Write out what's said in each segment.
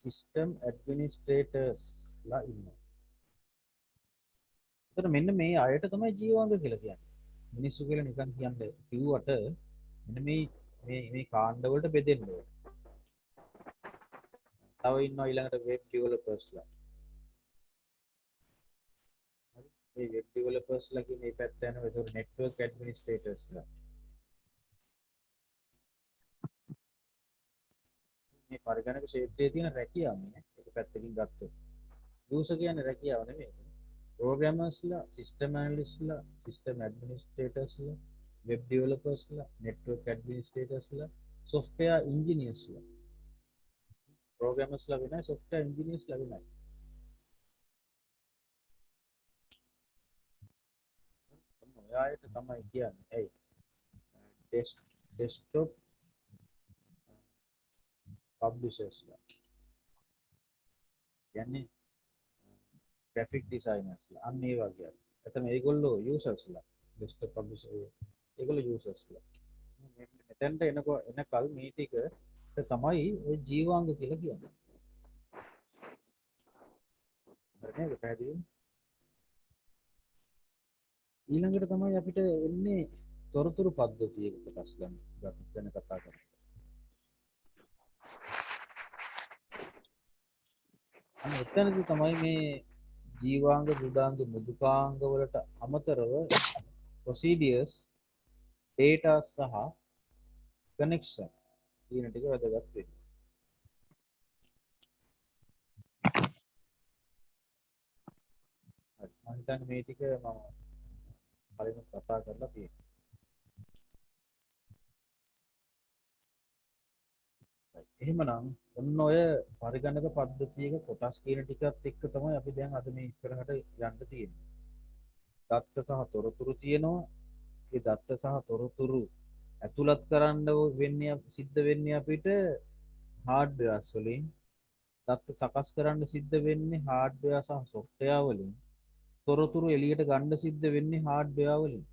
System ඇඩ්මිනිස්ට්‍රේටර්ස් ලා ඉන්නවා. එතන මෙන්න මේ අයට තමයි ජීවාංග කියලා කියන්නේ. මිනිස්සු කියලා නිකන් කියන්නේ කිව්වට මෙන්න මේ කාණ්ඩ වලට බෙදෙන්න ඕනේ. තව ඉන්නවා ඊළඟට වෙබ් ඩෙවලොපර්ස්ලා. හරි. මේ වෙබ් ඩෙවලොපර්ස්ලා කියන මේ පැත්ත යනවා. ඒක නෙට්වර්ක් ඇඩ්මිනිස්ට්‍රේටර්ස්ලා. මේ පරිගණක ක්ෂේත්‍රයේ තියෙන රැකියාව මේ එක පැත්තකින් ගත්තොත්. යූසර් කියන්නේ රැකියාව නෙමෙයි. ප්‍රෝග්‍රෑමර්ස්ලා, සිස්ටම් ඇනලිස්ට්ලා, සිස්ටම් ඇඩ්මිනිස්ට්‍රේටර්ස්ලා, වෙබ් ඩෙවලොපර්ස්ලා, නෙට්වර්ක් ඇඩ්මිනිස්ට්‍රේටර්ස්ලා, software engineersලා. ප්‍රෝග්‍රෑමර්ස්ලා වෙනයි, software engineersලා වෙනයි. ඔයාලට තමයි කියන්නේ. ඇයි? desktop publishersලා. කියන්නේ graphic designersලා. අන්න ඒ වගේ. එතන ඒගොල්ලෝ usersලා. desktop publisher ඒගොල්ලෝ usersලා. මෙතෙන්ට එනකල් මේ ටික තමයි ඔය ජීවාංග කියලා කියන්නේ. හරි නේද? පැහැදිලිද? ඊළඟට තමයි අපිට එන්නේ තොරතුරු පද්ධතියක කොටස් ගැන කතා කරන්නේ. අන්න එතනදී තමයි මේ ජීවාංග, මෘදාංග, මෘදුකාංග වලට අමතරව procedures, data සහ connection කියන ටික වැදගත් වෙනවා. හරි. මම හිතන්නේ මේ ටික මම කලින් කතා කරලා තියෙනවා. එහෙමනම් ඔන්න ඔය පරිගණක පද්ධතියක කොටස් කියන ටිකත් එක්ක තමයි අපි දැන් අද මේ ඉස්සරහට යන්න තියෙන්නේ. දත්ත සහ තොරතුරු තියෙනවා. ඒ දත්ත සහ තොරතුරු ඇතුළත් කරන්න වෙන්නේ සිද්ධ වෙන්නේ අපිට හાર્ඩ්වෙයාර්ස් වලින්. දත්ත සකස් කරන්න සිද්ධ වෙන්නේ හાર્ඩ්වෙයාර් සහ සොෆ්ට්වෙයාර් වලින්. තොරතුරු එළියට ගන්න සිද්ධ වෙන්නේ හાર્ඩ්වෙයාර් වලින්.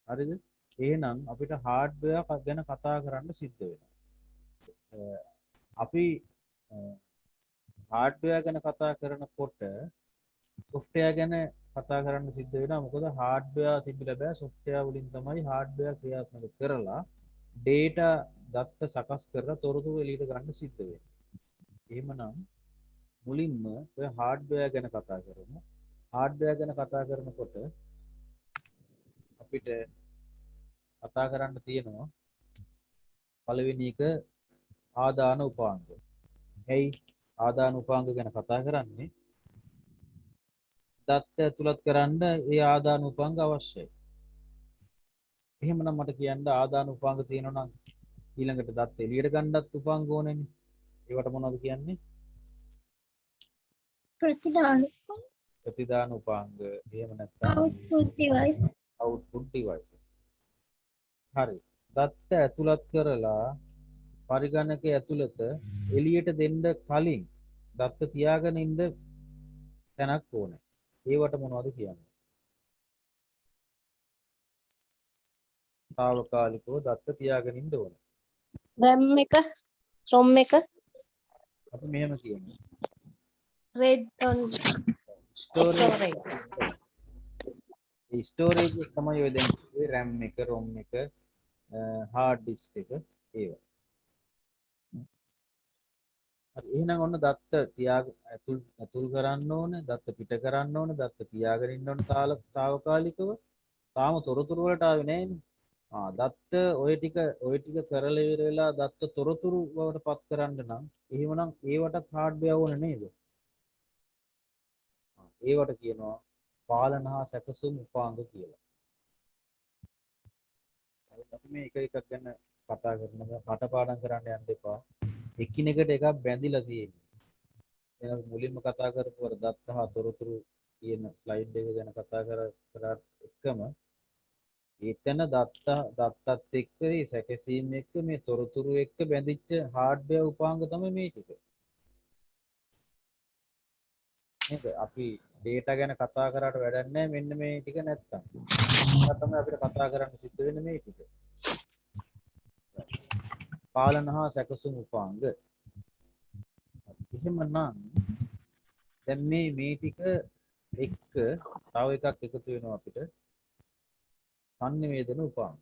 හරිද? එහෙනම් අපිට හાર્ඩ්වෙයාර් ගැන කතා කරන්න සිද්ධ වෙනවා. අපි හાર્ඩ්වෙයාර් ගැන කතා කරනකොට සොෆ්ට්වෙයාර් ගැන කතා කරන්න සිද්ධ වෙනවා. මොකද හાર્ඩ්වෙයාර් තිබිලා බෑ, සොෆ්ට්වෙයාර් වලින් තමයි හાર્ඩ්වෙයාර් ක්‍රියාත්මක කරලා ඩේටා දත්ත සකස් කරලා තොරතුරු එළියට ගන්න සිද්ධ වෙනවා. එහෙමනම් මුලින්ම ඔය හાર્ඩ්වෙයාර් ගැන කතා කරමු. හાર્ඩ්වෙයාර් ගැන කතා කරනකොට අපිට කතා කරන්න තියෙනවා පළවෙනි එක ආදාන උපාංග. ඇයි ආදාන උපාංග ගැන කතා කරන්නේ? දත්ත ඇතුළත් කරන්න ඒ ආදාන උපාංග අවශ්‍යයි. එහෙමනම් මට කියන්න ආදාන උපාංග තියෙනවා නම් ඊළඟට දත්ත එළියට ගන්නත් උපාංග ඕනේනේ. ඒවට මොනවද කියන්නේ? ප්‍රතිදාන උපාංග. එහෙම නැත්නම් output devices. හරි. දත්ත ඇතුළත් කරලා පරිගණකය ඇතුළත එළියට දෙන්න කලින් දත්ත තියාගෙන ඉන්න තැනක් ඕනේ. ඒවට මොනවද කියන්නේ? తాවකාලිකව දත්ත තියාගෙන ඉන්න ඕනේ. RAM එක ROM එක අපි මෙහෙම කියමු. read on storage. A storage එක තමයි ඔය දැන් කිව්වේ RAM එක, ROM එක, hard disk එක ඒවා. හරි එහෙනම් ඔන්න දත්ත ඇතුල් කරන්න ඕනේ, දත්ත පිට කරන්න ඕනේ, දත්ත තියාගෙන ඉන්න ඕනේ తాවකාලිකව. තාම තොරතුරු වලට ආවේ නැහැනේ. දත්ත ඔය ටික කරලා ඉවර වෙලා දත්ත තොරතුරු බවට පත් කරන්න නම් එහෙමනම් ඒවටත් හાર્ඩ්වෙයාර් ඕනේ නේද? ඒවට කියනවා පාලන හා සැකසුම් උපාංග කියලා. අපි මේ එක එකක් ගැන කතා කරනවා. කටපාඩම් කරන්න යන්න එපා. එකිනෙකට එකක් බැඳිලා තියෙනවා. එහෙනම් මුලින්ම කතා කරපු අර දත්ත හා තොරතුරු කියන ස්ලයිඩ් එක ගැන කතා කරාට එකම එතන දත්තත් එක්ක මේ සැකසීම් එක්ක මේ තොරතුරු එක්ක බැඳිච්ච හાર્ඩ්වෙයාර් උපාංග තමයි මේ ටික. නේද? අපි data ගැන කතා කරාට වැඩක් නැහැ මෙන්න මේ ටික නැත්තම්. ඒක තමයි අපිට කතා කරන්න සිද්ධ වෙන්නේ මේ ටික. පාලන හා සැකසුම් උපාංග. එහෙමනම් දැන් මේ ටික එක්ක තව එකක් එකතු වෙනවා අපිට සංනිවේදන උපාංග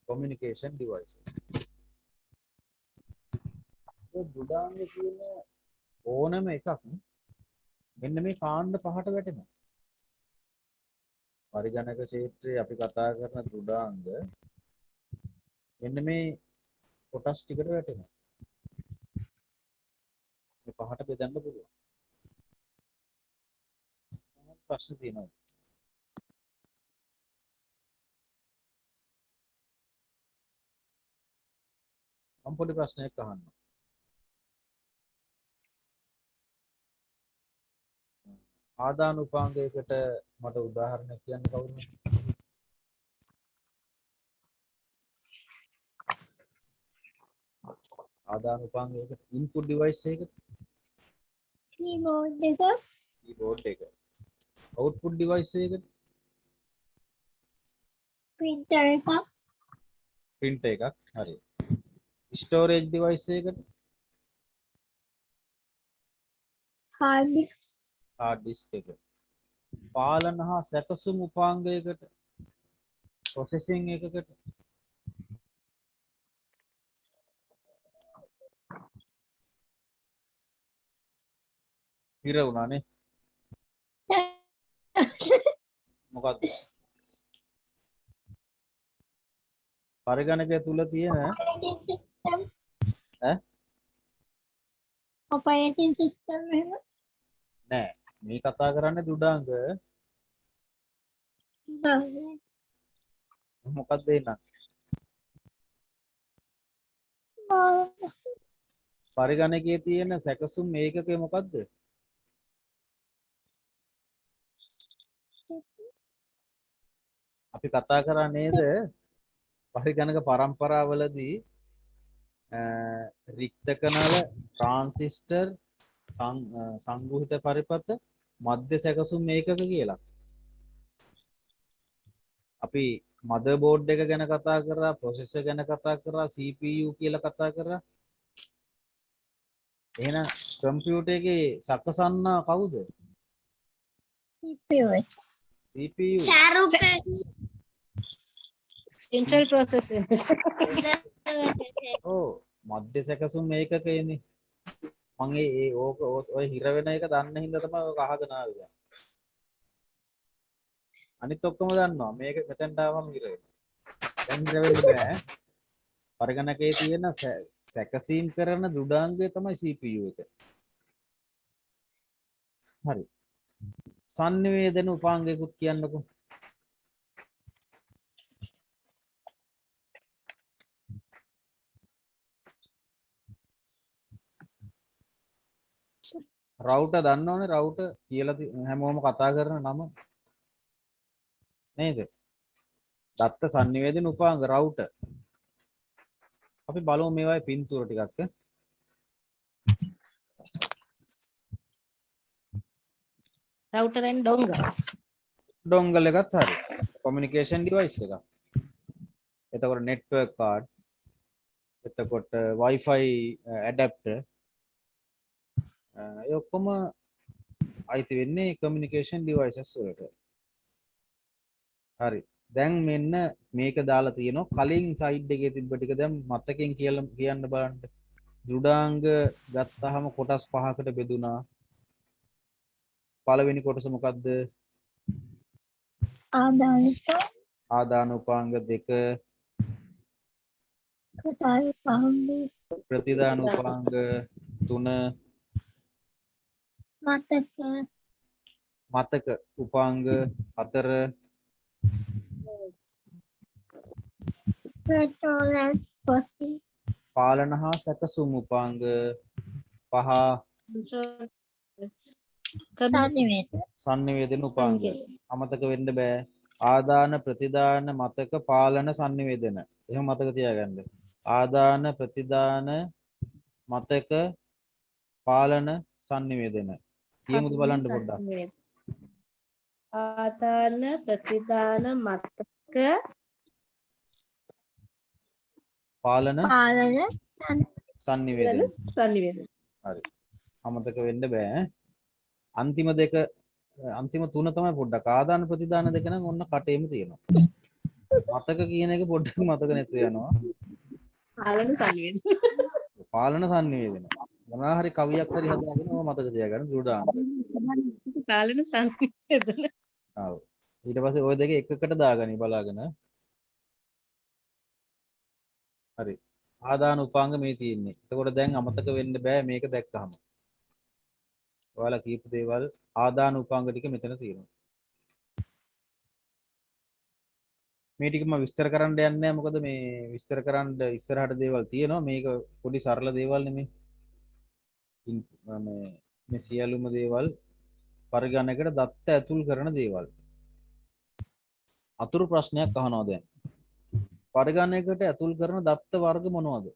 communication devices. ඒ දුඩාංග කියන ඕනම එකක් මෙන්න මේ කාණ්ඩ පහට වැටෙනවා. පරිගණක ක්ෂේත්‍රයේ අපි කතා කරන දුඩාංග මෙන්න මේ කොටස් ටිකට වැටෙනවා. මේ පහට බෙදන්න පුළුවන්. ප්‍රශ්න තියෙනවා. මම පොඩි ප්‍රශ්නයක් අහන්න. ආදාන උපාංගයකට මට උදාහරණයක් කියන්න කවුරුද? ආදාන උපාංගයකට ඉන්පුට් ඩිවයිස් එකකට කීබෝඩ් එක. අවුට්පුට් ඩිවයිස් එකකට printer එකක් print එකක්. හරි. ස්ටෝරේජ් ඩිවයිස් එකකට hard disk hard disk එක. පාලන හා සැකසුම් උපාංගයකට processing එකකට ඉර වුණානේ. මොකක්ද? පරිගණකය තුල තියෙන operating system එහෙම නෑ මේ කතා කරන්නේ දුඩාංග මොකක්ද එන්න පරිගණකයේ තියෙන සැකසුම් ඒකකය මොකක්ද? අපි කතා කරා නේද පරිගණක පරම්පරාවලදී රික්තක නල ට්‍රාන්සිස්ටර් සංගුහිත පරිපත මධ්‍ය සැකසුම් ඒකක කියලා. අපි මදර් බෝඩ් එක ගැන කතා කරා, ප්‍රොසෙසර් ගැන කතා කරා, CPU කියලා කතා කරා. එහෙනම් කම්පියුටර් එකේ සකසන්නා කවුද? CPU. central processing ඔව් මධ්‍ය සැකසුම් ඒකකයනේ. මම ඒ ඕක ඔය හිර වෙන එක දන්න හින්දා තමයි ඔක අහගෙන ආවේ. අනිත් ඔක්කොම දන්නවා. මේක මෙතෙන්ට ආවම හිර වෙනවා. දැන් හිර වෙන්න බෑ. පරිගණකයේ තියෙන සැකසීම් කරන දුඩාංගය තමයි CPU එක. හරි. සංනිවේදන උපාංගයකුත් කියන්නකෝ. රවුටර් දන්නවනේ රවුටර් කියලා හැමෝම කතා කරන නම නේද? දත්ත සංනිවේදන උපාංග රවුටර්. අපි බලමු මේවායේ පින්තූර ටිකක්. router and dongle dongle එකත් හරි. communication device එකක්. එතකොට network card. එතකොට wifi adapter. ඒ ඔක්කොම අයිති වෙන්නේ communication devices වලට. හරි. දැන් මෙන්න මේක දාලා තියෙනවා කලින් සයිඩ් එකේ තිබ්බ ටික දැන් මතකෙන් කියලා කියන්න බලන්න. දුඩාංග ගත්තාම කොටස් පහකට බෙදුනා. පළවෙනි කොටස මොකද්ද? ආදාන උපාංග 2 ප්‍රතිදාන උපාංග 3 මතක උපාංග 4 පාලන හා සැකසුම් උපාංග 5 සංනිවේදන උපාංග. අමතක වෙන්න බෑ. ආදාන ප්‍රතිදාන මතක පාලන සංනිවේදන. එහෙම මතක තියාගන්න. ආදාන ප්‍රතිදාන මතක පාලන සංනිවේදන. කියමුද බලන්න පොඩ්ඩක්. ආදාන ප්‍රතිදාන මතක පාලන සංනිවේදන. සංනිවේදන. හරි. අමතක වෙන්න බෑ. අන්තිම දෙක අන්තිම තුන තමයි පොඩ්ඩක් ආදාන ප්‍රතිදාන දෙක නම් ඔන්න කටේම තියෙනවා. මතක කියන එක පොඩ්ඩක් මතක නැතු වෙනවා. පාලන සංවේදන. පාලන සංවේදන. මොනවා හරි කවියක් හරි හදාගෙන ඔය මතක තියාගන්න දුරදාන්න. පාලන සංවේදන. ආව. ඊට පස්සේ ওই දෙක එකකට දාගනි බලාගෙන. හරි. ආදාන උපාංග මේ තියෙන්නේ. එතකොට දැන් අමතක වෙන්න බෑ මේක දැක්කහම. ඔයාලා කියපු දේවල් ආදාන උපාංග ටික මෙතන තියෙනවා. මේ ටික මම විස්තර කරන්න යන්නේ නැහැ මොකද මේ විස්තර කරන්න ඉස්සරහට දේවල් තියෙනවා මේක පොඩි සරල දේවල් නෙමෙයි. මේ සියලුම දේවල් පරිගණකයට දත්ත ඇතුල් කරන දේවල්. අතුරු ප්‍රශ්නයක් අහනවා දැන්. පරිගණකයට ඇතුල් කරන දත්ත වර්ග මොනවද?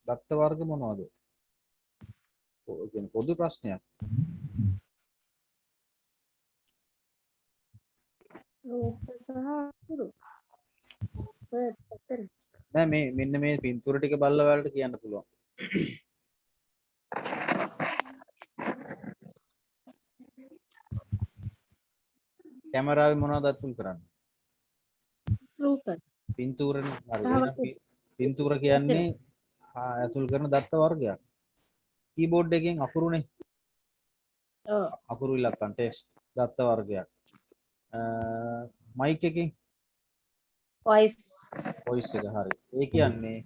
දත්ත වර්ග මොනවද? පොදු ප්‍රශ්නයක්. රූප සහ අකුරු. නෑ මේ මෙන්න මේ පින්තූර ටික බලලා ඔයාලට කියන්න පුළුවන්. කැමරාවේ මොනවද අතුල් කරන්නේ? රූප. පින්තූරනේ. හරි. පින්තූර කියන්නේ ඇතුල් කරන දත්ත වර්ගයක්. කීබෝඩ් එකෙන් අකුරුනේ. ඔව්. අකුරු ඉලක්කම් ටෙක්ස්ට් දත්ත වර්ගයක්. මයික් එකෙන් වොයිස්. වොයිස් එක හරි. ඒ කියන්නේ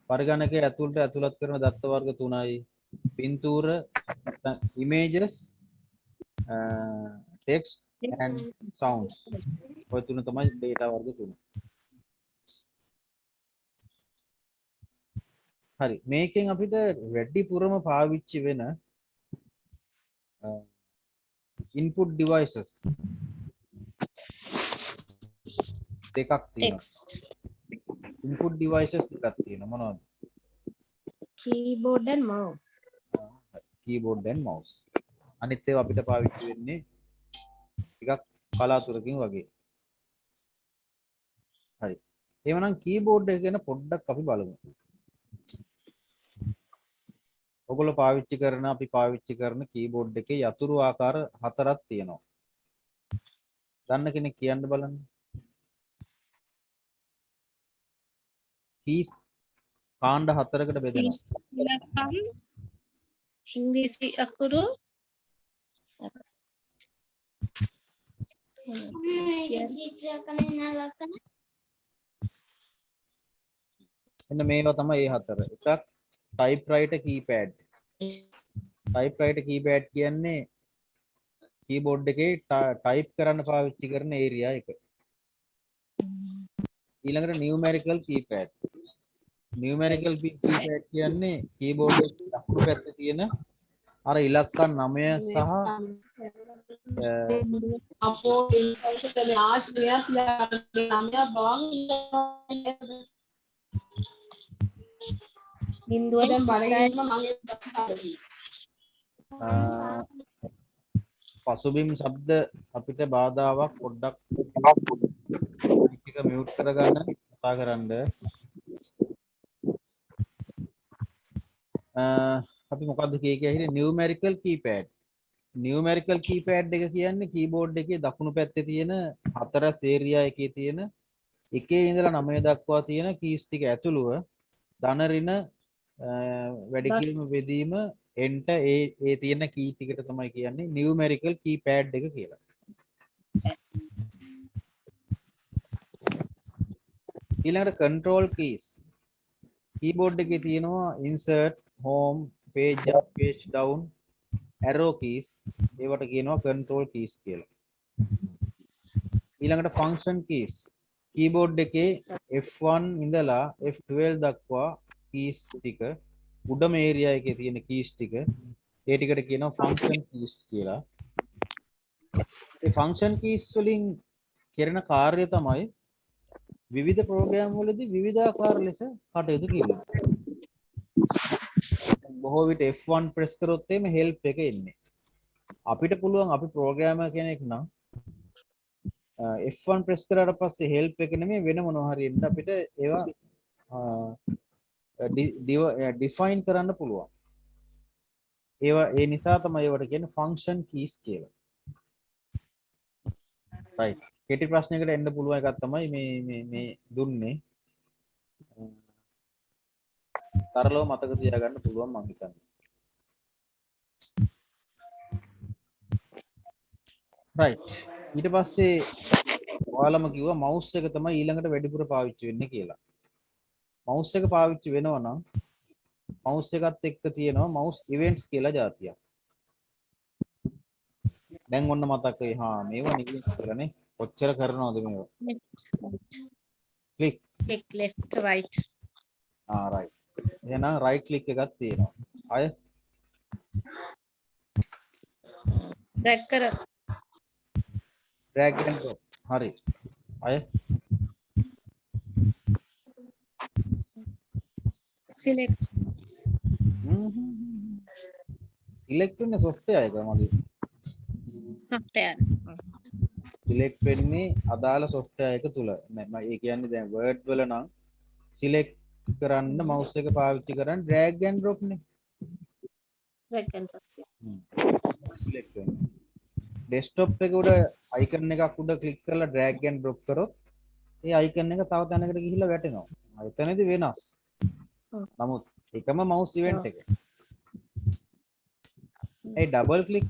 පරිගණකයේ ඇතුළත් කරන දත්ත වර්ග තුනයි. පින්තූර images text and sounds. ඔය තුන තමයි data වර්ග තුන. හරි. මේකෙන් අපිට වැඩිපුරම පාවිච්චි වෙන input devices දෙකක් තියෙනවා. text. input devices දෙකක් තියෙනවා. මොනවද? keyboard and mouse. keyboard and mouse. අනිත් ඒවා අපිට පාවිච්චි වෙන්නේ ටිකක් කලාතුරකින් වගේ. හරි. එහෙනම් keyboard එක ගැන පොඩ්ඩක් අපි බලමු. ඔයගොල්ලෝ අපි පාවිච්චි කරන keyboard එකේ යතුරු ආකාර 4ක් තියෙනවා. දන්න කෙනෙක් කියන්න බලන්න. keys කාණ්ඩ 4කට බෙදෙනවා. ඉලක්කම් ඉංග්‍රීසි අකුරු එන්න මේවා තමයි මේ 4. එකක් typewriter keypad. typewriter keypad කියන්නේ keyboard එකේ type කරන්න පාවිච්චි කරන area එක. ඊළඟට numerical keypad. numerical keypad කියන්නේ keyboard එකේ දකුණු පැත්තේ තියෙන අර ඉලක්කම් 9 සහ අපෝ ඉන්පස්සේ තමයි ආශ්‍රයස් ළමයා බාන් බිඳුව දැන් බඩගින්න මගේ පසුබිම් ශබ්ද අපිට බාධාවක් පොඩ්ඩක් ටික මියුට් කරගන්න කතා කරන්න. අපි මොකද්ද කියන්නේ numerical keypad. numerical keypad එක කියන්නේ keyboard එකේ දකුණු පැත්තේ තියෙන 4 area එකේ තියෙන එකේ ඉඳලා 9 දක්වා තියෙන keys ටික ඇතුළුව ධන ඍණ වැඩි කිරීම බෙදීම enter ඒ තියෙන key ටිකට තමයි කියන්නේ numerical keypad එක කියලා. ඊළඟට control keys. keyboard එකේ තියෙනවා insert, home, page up, page down, arrow keys. ඒවට කියනවා control keys කියලා. ඊළඟට function keys. keyboard එකේ F1 ඉඳලා F12 දක්වා keys ටික උඩම area එකේ තියෙන keys ටික ඒ ටිකට කියනවා function keys කියලා. ඒ function keys වලින් කරන කාර්යය තමයි විවිධ ප්‍රෝග්‍රෑම් වලදී විවිධාකාර ලෙස කටයුතු කිරීම. බොහෝ විට F1 press කරොත් එimhe help එක එන්නේ. අපිට පුළුවන් අපි ප්‍රෝග්‍රෑමර් කෙනෙක් නම් F1 press කරාට පස්සේ help එක නෙමෙයි වෙන මොනවා හරි එන්න අපිට ඒවා define කරන්න පුළුවන්. ඒවා ඒ නිසා තමයි ඒවට කියන්නේ function keys කියලා. right. කෙටි ප්‍රශ්නයකට එන්න පුළුවන් එකක් තමයි මේ දුන්නේ. තරලව මතක තියාගන්න පුළුවන් මම හිතන්නේ. right. ඊට පස්සේ ඔයාලම කිව්වා mouse එක තමයි ඊළඟට වැඩිපුර පාවිච්චි වෙන්නේ කියලා. mouse එක පාවිච්චි වෙනවා නම් mouse එකත් එක්ක තියෙනවා mouse events කියලා જાතියක්. දැන් ඔන්න මතක් වෙයි. මේවා events කියලානේ. කොච්චර කරනවද මේවා? click left right right. එහෙනම් right click එකක් තියෙනවා. අය drag කර drag and drop. හරි. අය select select වෙන්නේ software එක මගේ. software select වෙන්නේ අදාළ software එක තුල. මම ඒ කියන්නේ දැන් word වල නම් select කරන්න mouse එක පාවිච්චි කරන් drag and drop නේ. drag and drop select වෙන්නේ. desktop එක උඩ icon එකක් උඩ click කරලා drag and drop කරොත් ඒ icon එක තව තැනකට ගිහිල්ලා වැටෙනවා. එතනදී වෙනස්. නමුත් එකම mouse event එක. ඒ double click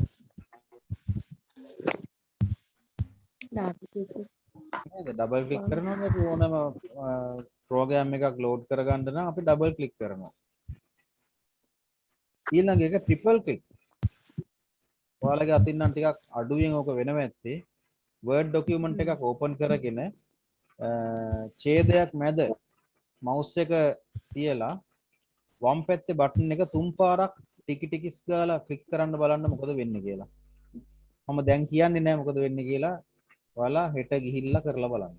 නේද? double click කරනකොට අපි ඕනම program එකක් load කරගන්න නම් අපි double click කරනවා. ඊළඟ එක triple click. ඔයාලගේ අතින් නම් ටිකක් අඩුවෙන් ඕක වෙනව ඇත්තේ. word document එකක් open කරගෙන ඡේදයක් මැද mouse එක තියලා වම් පැත්තේ බටන් එක තුන් පාරක් ටිකිස් ගාලා ක්ලික් කරන්න බලන්න මොකද වෙන්නේ කියලා. මම දැන් කියන්නේ නැහැ මොකද වෙන්නේ කියලා. ඔයාලා හෙට ගිහිල්ලා කරලා බලන්න.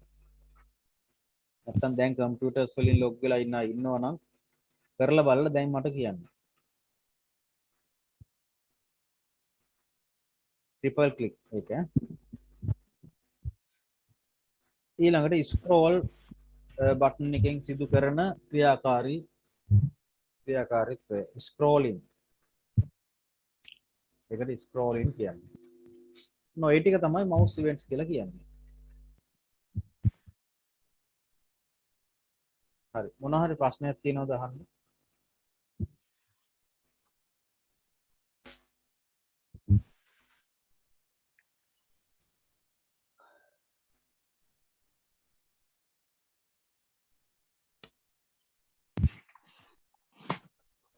නැත්තම් දැන් කම්පියුටර්ස් වලින් ලොග් වෙලා ඉන්නවනම් කරලා බලලා දැන් මට කියන්න. triple click එක. ඊළඟට scroll බටන් එකෙන් සිදු කරන ක්‍රියාකාරීත්වය scrolling. ඒකට scrolling කියන්නේ. ඒ ටික තමයි mouse events කියලා කියන්නේ. හරි. මොනවා හරි ප්‍රශ්නයක් තියෙනවද අහන්න?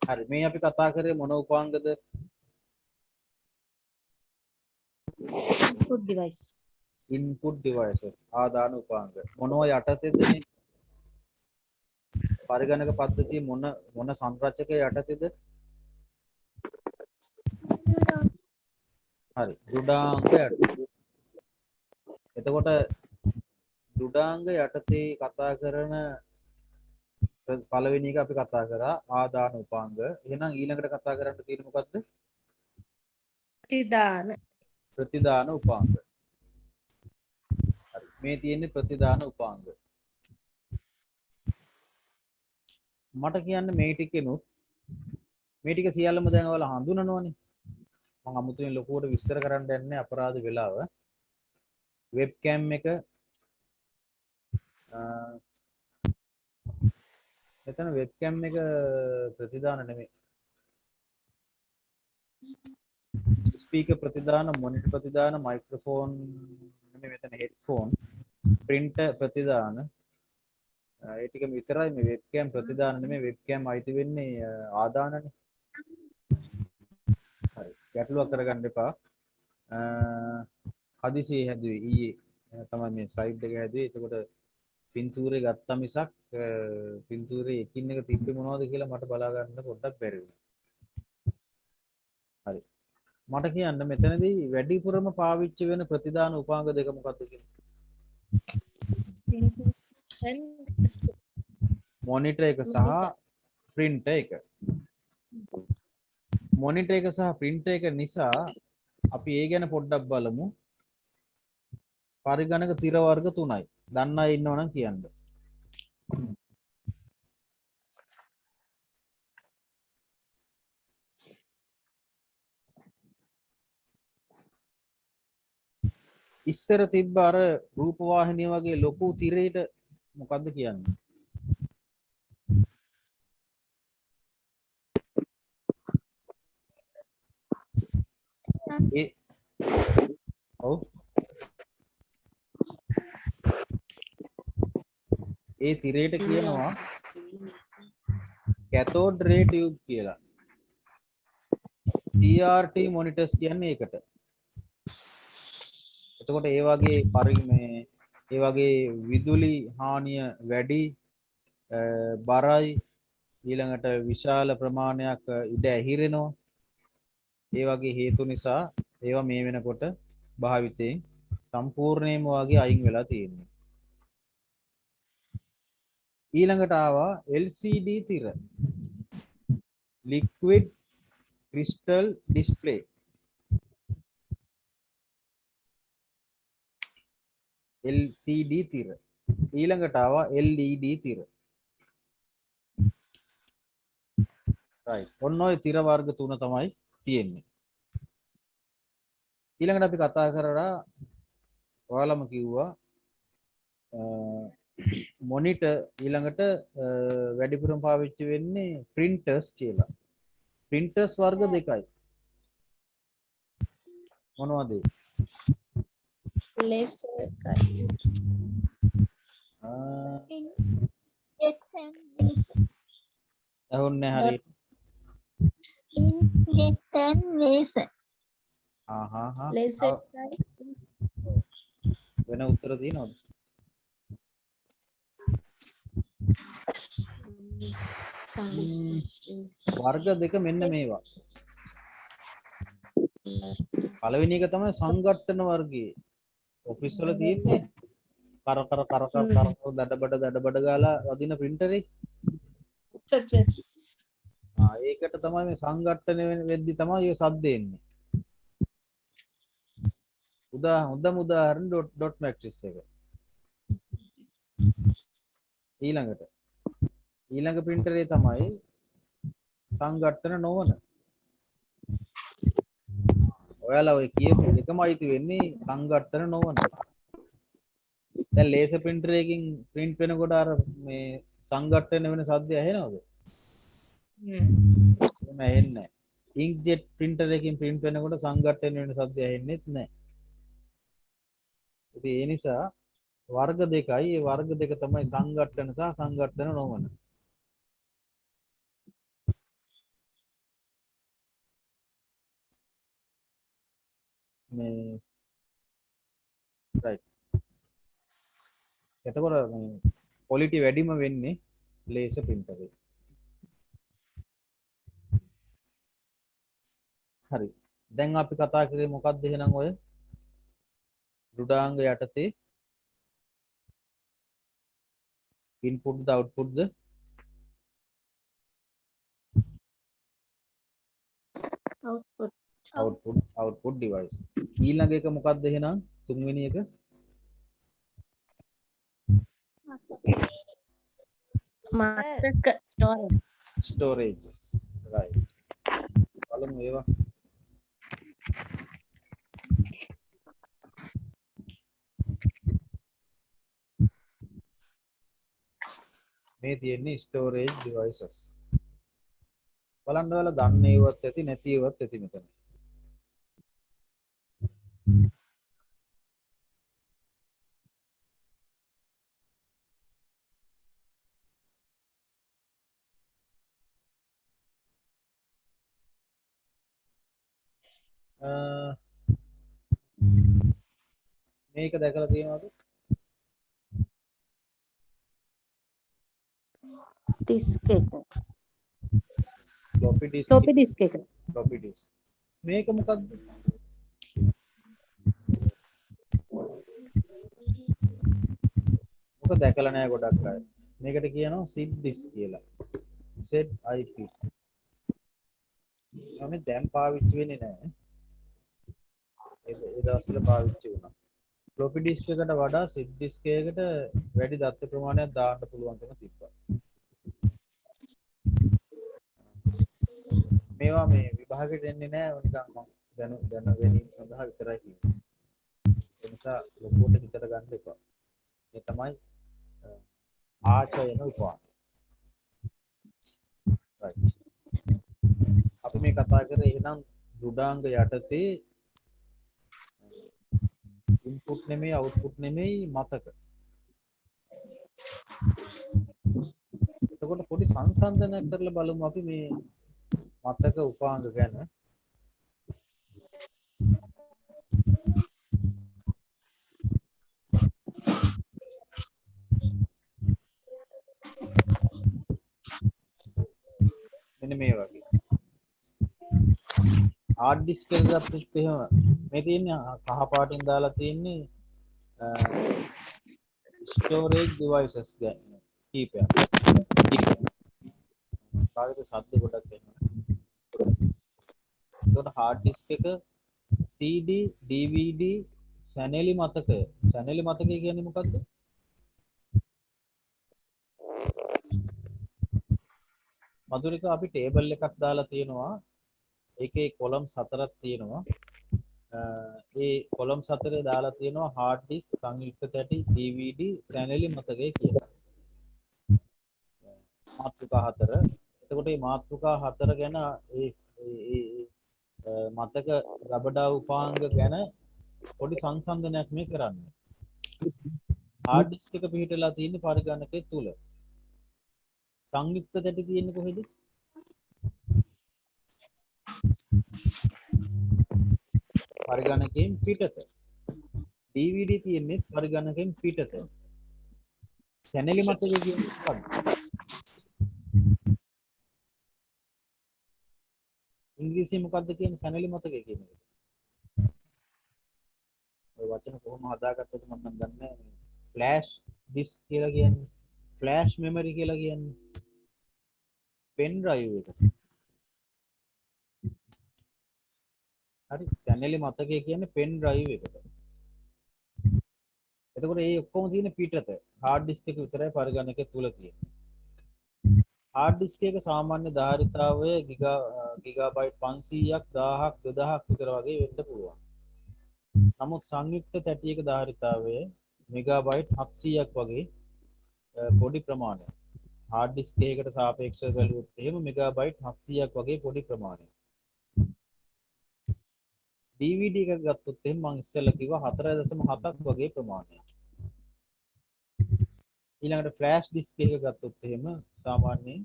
හරි. මේ අපි කතා කරේ මොන උපාංගද? input device input devices ආදාන උපාංග. මොනවා යටතේද මේ? පරිගණක පද්ධතිය මොන සංරචක යටතේද? හරි. දෘඩාංග යටතේ. එතකොට දෘඩාංග යටතේ කතා කරන පළවෙනි එක අපි කතා කරා ආදාන උපාංග. එහෙනම් ඊළඟට කතා කරන්න තියෙන්නේ මොකද්ද? ප්‍රතිදාන උපාංග. හරි. මේ තියෙන්නේ ප්‍රතිදාන උපාංග. මට කියන්න මේ ටිකෙනුත් මේ ටික සියල්ලම දැන් ඔයාලා හඳුනනවනේ. මම අමුතුවෙන් ලොකුවට විස්තර කරන්න යන්නේ අපරාධ වෙලාව. වෙබ්කෑම් එක එතන වෙබ්කෑම් එක ප්‍රතිදාන නෙමෙයි. ස්පීකර් ප්‍රතිදාන, මොනිටර් ප්‍රතිදාන, මයික්‍රොෆෝන් නෙමෙයි මෙතන හෙඩ්ෆෝන්, printer ප්‍රතිදාන. ඒ ටිකම විතරයි මේ වෙබ්කෑම් ප්‍රතිදාන නෙමෙයි. වෙබ්කෑම් අයිති වෙන්නේ ආදානනේ. හරි. ගැටලුවක් කරගන්න එපා. හදිසියේ හැදුවේ ඊයේ තමයි මේ ස්ලයිඩ් එක හැදුවේ. එතකොට පින්තූරේ ගත්තා මිසක් පින්තූරේ එකින් එක තිබ්බේ මොනවද කියලා මට බලා ගන්න පොඩ්ඩක් බැරි වුණා. හරි. මට කියන්න මෙතනදී වැඩිපුරම පාවිච්චි වෙන ප්‍රතිදාන උපාංග දෙක මොකක්ද කියලා? මොනිටර් එක සහ printer එක. මොනිටර් එක සහ printer එක නිසා අපි ඒ ගැන පොඩ්ඩක් බලමු. පරිගණක තිර වර්ග 3යි. දන්න අය ඉන්නවනම් කියන්න. ඉස්සර තිබ්බ අර රූපවාහිනිය වගේ ලොකු තිරයට මොකද්ද කියන්නේ? ඒ ඔව් ඒ තිරයට කියනවා කැතෝඩ් රේ ටියුබ් කියලා. CRT මොනිටර්ස් කියන්නේ ඒකට. එතකොට ඒ වගේ ඒ වගේ විදුලි හානිය වැඩි බරයි ඊළඟට විශාල ප්‍රමාණයක් ඉඩ ඇහිරෙනවා. ඒ වගේ හේතු නිසා ඒවා මේ වෙනකොට භාවිතයෙන් සම්පූර්ණයෙන්ම වගේ අයින් වෙලා තියෙනවා. ඊළඟට ආවා LCD තිර. liquid crystal display. LCD තිර. ඊළඟට ආවා LED තිර. right. ඔන්න ඔය තිර වර්ග තුන තමයි තියෙන්නේ. ඊළඟට අපි කතා කරලා ඔයාලම කිව්වා මොනිටර් ඊළඟට වැඩිපුරම පාවිච්චි වෙන්නේ printers කියලා. printers වර්ග දෙකයි. මොනවද? laser එකයි. ඇහුන්නේ හරියට. Inkjet and laser. laser වෙන උත්තර තියෙනවද? වර්ග දෙක මෙන්න මේවා. පළවෙනි එක තමයි සංඝට්ටන වර්ගයේ. ඔෆිස් වල තියෙන්නේ කර දඩබඩ ගාලා වදින printer එක. ඒකට තමයි මේ සංඝට්ටන වෙද්දි තමයි ඔය සද්ද එන්නේ. උදාහරණ ඩොට් මැට්‍රික්ස් එක. ඊළඟ printer එක තමයි සංඝට්ටන නොවන. ඔයාලා ඔය කියපු එකම අයිති වෙන්නේ සංඝට්ටන නොවන. දැන් ලේසර් printer එකකින් print වෙනකොට අර මේ සංඝට්ටන වෙන සද්ද ඇහෙනවද? එහෙම ඇහෙන්නේ නැහැ. inkjet printer එකකින් print වෙනකොට සංඝට්ටන වෙන සද්ද ඇහෙන්නේ නැහැ. ඉතින් ඒ නිසා වර්ග දෙකයි. ඒ වර්ග දෙක තමයි සංඝට්ටන සහ සංඝට්ටන නොවන. මේ right. එතකොට මේ quality වැඩිම වෙන්නේ laser printer එකේ. හරි. දැන් අපි කතා කරේ මොකක්ද එහෙනම් ඔය රුඩාංග යටතේ input ද output ද output device. ඊළඟ එක මොකක්ද එහෙනම් තුන්වෙනි එක මතක storage. right. බලමු ඒවා. මේ තියෙන්නේ storage devices. බලන්න ඔයාලා දන්න ඒවත් ඇති නැති ඒවත් ඇති මෙතන. මේක දැකලා තියෙනවද? disk එක. floppy disk. floppy disk එක. floppy disk. මේක මොකක්ද? මොක දැකලා නැහැ ගොඩක් අය. මේකට කියනවා zip disk කියලා. ZIP. මම දැන් පාවිච්චි වෙන්නේ නැහැ. ඒ දවස්වල පාවිච්චි වුණා. ෆ්ලොපි ඩිස්ක් එකට වඩා සිප් ඩිස්ක් එකකට වැඩි දත්ත ප්‍රමාණයක් දාන්න පුළුවන්කම තිබ්බා. මේවා මේ විභාගෙට එන්නේ නැහැ නිකන් මම දැන ගැනීම සඳහා විතරයි කියන්නේ. ඒ නිසා ලොකුවට හිතට ගන්න එපා. මේ තමයි ආචයන උපාය. right. අපි මේ කතා කරේ එහෙනම් දුඩාංග යටතේ ඉන්පුට් නෙමෙයි අවුට්පුට් නෙමෙයි මතක. එතකොට පොඩි සංසන්දනයක් කරලා බලමු අපි මේ මතක උපාංග ගැන. මෙන්න මේ වගේ. hard disk එක ගත්තොත් එහෙම මේ තියෙන්නේ කහ පාටින් දාලා තියෙන්නේ storage devices ගැන කීපයක්. කාගෙද සද්ද ගොඩක් එනවා. එතකොට hard disk එක CD DVD සැනෙලි මතකය. සැනෙලි මතකය කියන්නේ මොකක්ද? මధుරික අපි ටේබල් එකක් දාලා තියෙනවා. ඒකේ කොලම්ස් 4ක් තියෙනවා. ඒ කොලම්ස් 4 දාලා තියෙනවා hard disk සංයුක්ත තැටි DVD සැනෙලි මතකය කියලා. මාතෘකා 4. එතකොට මේ මාතෘකා 4 ගැන ඒ මතක ගබඩා උපාංග ගැන පොඩි සංසන්දනයක් මේ කරන්නේ. hard disk එක පිහිටලා තියෙන්නේ පරිගණකයේ තුල. සංයුක්ත තැටි තියෙන්නේ කොහෙද? පරිගණකයෙන් පිටත. DVD තියෙන්නේ පරිගණකයෙන් පිටත. සැනෙලි මතකය කියන්නේ මොකක්ද? ඉංග්‍රීසියෙන් මොකක්ද කියන්නේ සැනෙලි මතකය කියන එක? ඔය වචන කොහොම හදාගත්තද මම නම් දන්නේ නැහැ. ෆ්ලෑෂ් ඩිස්ක් කියලා කියන්නේ ෆ්ලෑෂ් මෙමරි කියලා කියන්නේ පෙන් ඩ්‍රයිව් එක. හරි සැනෙලි මතකය කියන්නේ පෙන් ඩ්‍රයිව් එකට. එතකොට මේ ඔක්කොම තියෙන පිටත hard disk එක විතරයි පරිගණකයේ තුල තියෙන්නේ. hard disk එක සාමාන්‍ය ධාරිතාවය ගිගාබයිට් 500ක් 1000ක් 2000ක් විතර වගේ වෙන්න පුළුවන්. නමුත් සංයුක්ත තැටියක ධාරිතාවය මෙගාබයිට් 700ක් වගේ පොඩි ප්‍රමාණයක්. hard disk එකකට සාපේක්ෂව බැලුවොත් එහෙම මෙගාබයිට් 700ක් වගේ පොඩි ප්‍රමාණයක්. DVD එකක් ගත්තොත් එහෙනම් මම ඉස්සෙල්ලා කිව්වා 4.7ක් වගේ ප්‍රමාණයක්. ඊළඟට ෆ්ලෑෂ් ඩිස්ක් එක ගත්තොත් එහෙම සාමාන්‍යයෙන්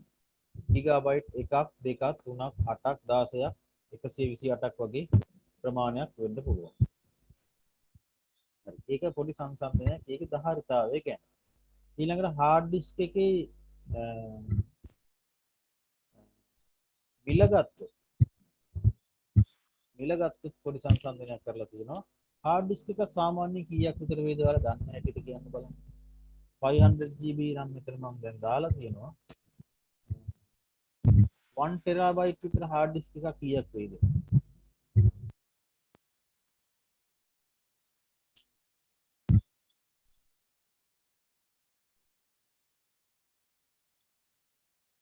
ගිගාබයිට් 1ක් 2ක් 3ක් 8ක් 16ක් 128ක් වගේ ප්‍රමාණයක් වෙන්න පුළුවන්. හරි ඒක පොඩි සංසන්දනයක්. ඒක ධාරිතාවය කියන්නේ. ඊළඟට hard disk එකේ මිල ගත්තොත් පොඩි සංසන්දනයක් කරලා තියෙනවා. hard disk එක සාමාන්‍යයෙන් කීයක් විතර වේද ඔයාලා දන්න හැටියට කියන්න බලන්න. 500 GB RAM මෙතන මම දැන් දාලා තියෙනවා. 1 TB විතර hard disk එකක් කීයක් වේද?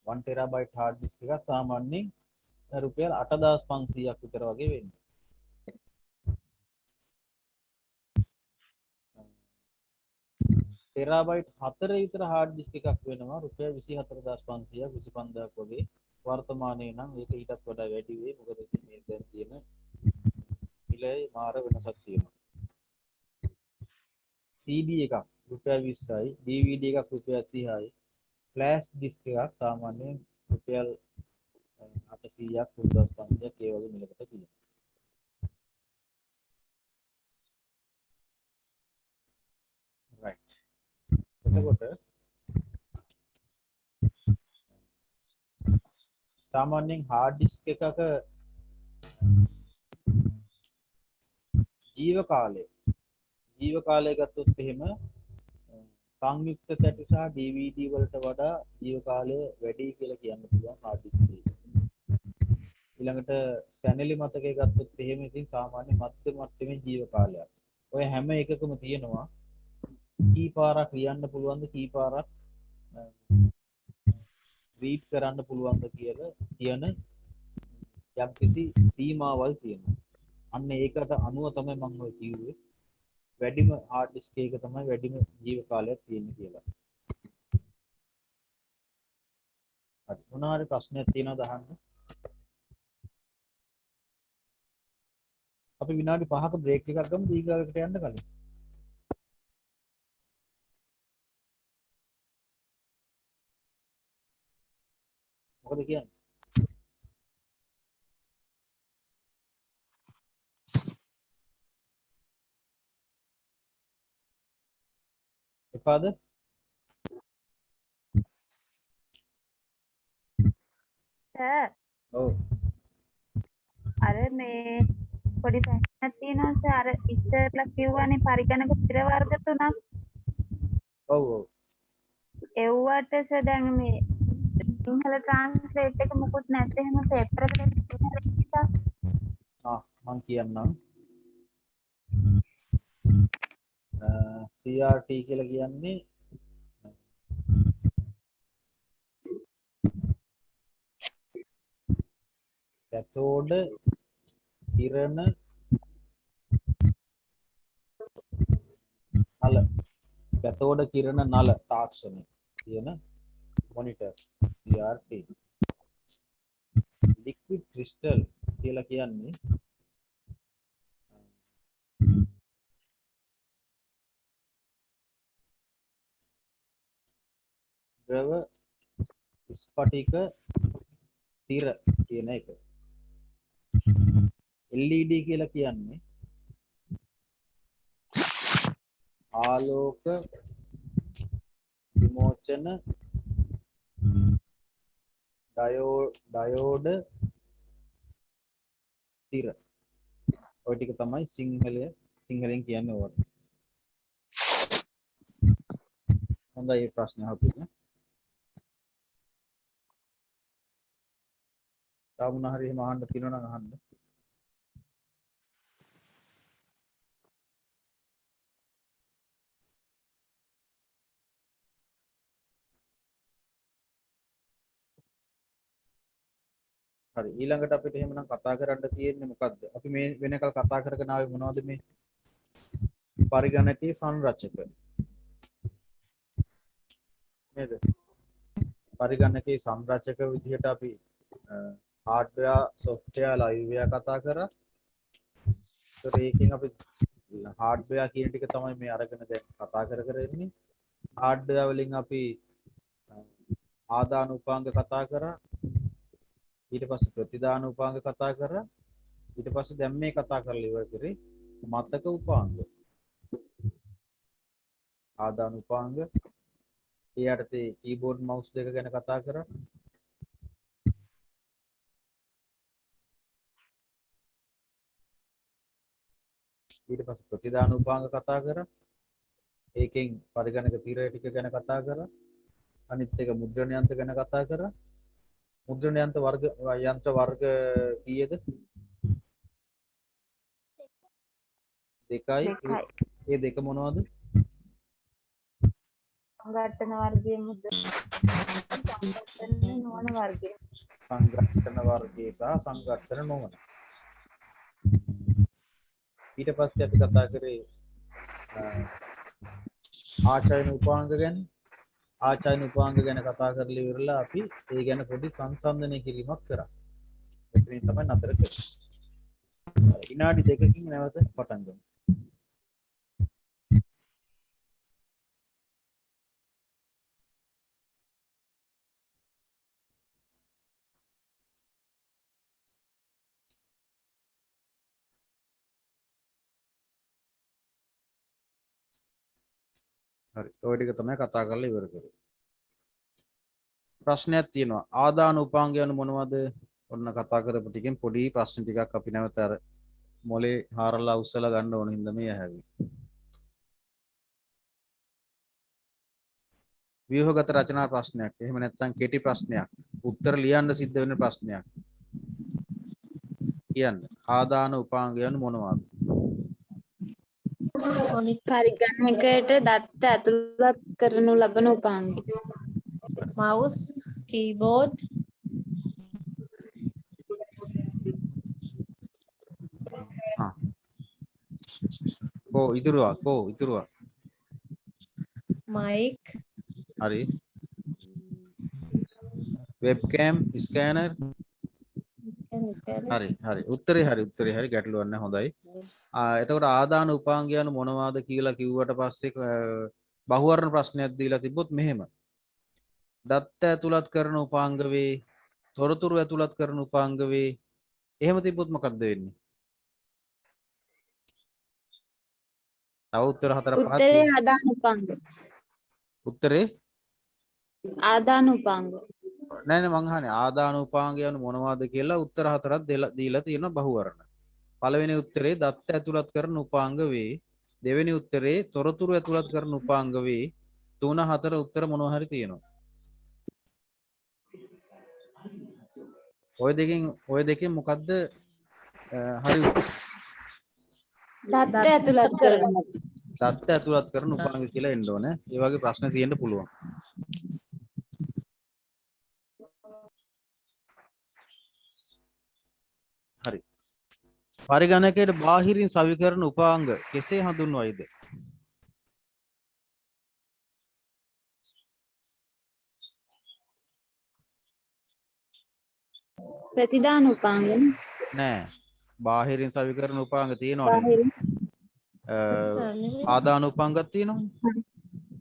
වන් ටෙරාබයිට් hard disk එකක් සාමාන්‍යයෙන් රුපියල් 8500ක් විතර වගේ වෙන්නේ. ටෙරාබයිට් 4 විතර hard disk එකක් වෙනවා රුපියල් 24500ක් 25000ක් වගේ. වර්තමානයේ නම් ඒක ඊටත් වඩා වැඩි වෙයි. මොකද ඉතින් මේ දැන් තියෙන මිලේ මාර වෙනසක් තියෙනවා. CD එකක් රුපියල් 20යි, DVD එකක් රුපියල් 30යි. ෆ්ලෑෂ් ඩිස්ක් එකක් සාමාන්‍යයෙන් රුපියල් 800ක් 3500ක් ඒ වගේ මිලකට තියෙනවා. right. එතකොට සාමාන්‍යයෙන් hard disk එකක ජීව කාලය ගත්තොත් එහෙම සංයුක්ත තැටි සහ DVD වලට වඩා ජීව කාලය වැඩි කියලා කියන්න පුළුවන් hard disk එකේ. ඊළඟට සැනෙලි මතකය ගත්තොත් එහෙම ඉතින් සාමාන්‍ය මධ්‍යමයේ ජීව කාලයක්. ඔය හැම එකකම තියෙනවා කී පාරක් ලියන්න පුළුවන්ද කී පාරක් රීඩ් කරන්න පුළුවන්ද කියලා කියන යම්කිසි සීමාවල් තියෙනවා. අන්න ඒකට අනුව තමයි මම ඔය කිව්වේ වැඩිම හાર્ඩ් ඩිස්ක් එක තමයි වැඩිම ජීව කාලයක් තියෙන්නේ කියලා. හරි. මොනවා හරි ප්‍රශ්නයක් තියෙනවද අහන්න? අපි විනාඩි 5ක බ්‍රේක් එකක් ගමු දීගාවකට යන්න කලින්. මොකද කියන්නේ? එපාද? සර් ඔව්. අර මේ පොඩි ප්‍රශ්නයක් තියෙනවා සර් අර ඉස්සෙල්ලා කිව්වනේ පරිගණක ස්ථිර වර්ග තුනක් ඔව් ඔව්. එව්වට සර් දැන් මේ සිංහල ට්‍රාන්ස්ලේට් එක මොකුත් නැත්නම් එහෙම පේපර් එකට මම කියන්නම්. CRT කියලා කියන්නේ කැතෝඩ කිරණ නල කැතෝඩ කිරණ නල තාක්ෂණය කියන මොනිටර්ස් CRT. ලික්විඩ් ක්‍රිස්ටල් කියලා කියන්නේ ද්‍රව ස්පටික තිර කියන එක. LED කියලා කියන්නේ ආලෝක විමෝචන ඩයෝඩ තිර. ඔය ටික තමයි සිංහලෙන් කියන්නේ ඕවට. හොඳයි මේ ප්‍රශ්නේ අහපුවා. තව මොනවා හරි එහෙම අහන්න තියෙනවා නම් අහන්න. හරි ඊළඟට අපිට එහෙමනම් කතා කරන්න තියෙන්නේ මොකද්ද? අපි මේ වෙනකල් කතා කරගෙන ආවේ මොනවද මේ? පරිගණකයේ සංරචක. නේද? පරිගණකයේ සංරචක විදිහට අපි hardware software liveware කතා කරා. ඒතර ඒකෙන් අපි hardware කියන ටික තමයි මේ අරගෙන දැන් කතා කර ඉන්නේ. hardware වලින් අපි ආදාන උපාංග කතා කරා. ඊට පස්සේ ප්‍රතිදාන උපාංග කතා කරා. ඊට පස්සේ දැන් මේ කතා කරලා ඉවර කරේ මතක උපාංග. ආදාන උපාංග. ඒ යටතේ කීබෝඩ් මවුස් දෙක ගැන කතා කරා. ඊට පස්සේ ප්‍රතිදාන උපාංග කතා කරා. ඒකෙන් පරිගණක තීරය ටික ගැන කතා කරා. අනිත් එක මුද්‍රණ යන්ත්‍ර ගැන කතා කරා. මුද්‍රණ යන්ත්‍ර වර්ග කීයද? දෙකයි. ඒ දෙක මොනවද? සංඝටන වර්ගයේ මුද්‍රණ නොවන වර්ගය. සංඝටන වර්ගයේ සහ සංඝටන නොවන. ඊට පස්සේ අපි කතා කරේ ආචයන උපාංග ගැන. ආචයන උපාංග ගැන කතා කරලා ඉවරලා අපි ඒ ගැන පොඩි සංසන්දනය කිරීමක් කරා. එතනින් තමයි නතර කරේ. විනාඩි 2කින් නැවත පටන් ගමු. හරි. ඔය ටික තමයි කතා කරලා ඉවර කරේ. ප්‍රශ්නයක් තියෙනවා. ආදාන උපාංග යන මොනවද? ඔන්න කතා කරපු ටිකෙන් පොඩි ප්‍රශ්න ටිකක් අපි නැවත අර මොලේ හාරලා උස්සලා ගන්න ඕන හින්දා මේ ඇහැවි. ව්‍යුහගත රචනා ප්‍රශ්නයක්. එහෙම නැත්නම් කෙටි ප්‍රශ්නයක්. උත්තර ලියන්න සිද්ධ වෙන ප්‍රශ්නයක්. කියන්න. ආදාන උපාංග යන මොනවද? පරිගණකයට දත්ත ඇතුළත් කරනු ලබන උපාංග. mouse, keyboard, ආ කෝ ඉතුරුවා mic, හරි webcam scanner and scanner. හරි උත්තරේ හරි ගැටලුවක් නැහැ හොඳයි එතකොට ආදාන උපාංග යනු මොනවාද කියලා කිව්වට පස්සේ බහුවර්ණ ප්‍රශ්නයක් දීලා තිබ්බොත් මෙහෙම දත්ත ඇතුළත් කරන උපාංග වේ තොරතුරු ඇතුළත් කරන උපාංග වේ එහෙම තිබ්බොත් මොකක්ද වෙන්නේ තව උත්තර හතර පහක් උත්තරේ තියෙනවා. ආදාන උපාංග. උත්තරේ ආදාන උපාංග. නෑ මං අහන්නේ ආදාන උපාංග යනු මොනවද කියලා උත්තර හතරක් දීලා තියෙනවා බහුවර්ණ. පළවෙනි උත්තරේ දත්ත ඇතුළත් කරන උපාංග වේ. දෙවෙනි උත්තරේ තොරතුරු ඇතුළත් කරන උපාංග වේ. 3 4 උත්තර මොනවා හරි තියෙනවා. ඔය දෙකෙන් මොකද්ද හරි දත්ත ඇතුළත් කරන. දත්ත ඇතුළත් කරන උපාංග කියලා එන්න ඕනේ. ඒ වගේ ප්‍රශ්න තියෙන්න පුළුවන්. හරි. පරිගණකයේ බාහිරින් සවි කරන උපාංග කෙසේ හඳුන්වයිද? ප්‍රතිදාන උපාංග. නෑ. බාහිරින් සවි කරන උපාංග තියෙනවනේ. බාහිරින්. ආදාන උපාංගයක් තියෙනවනේ.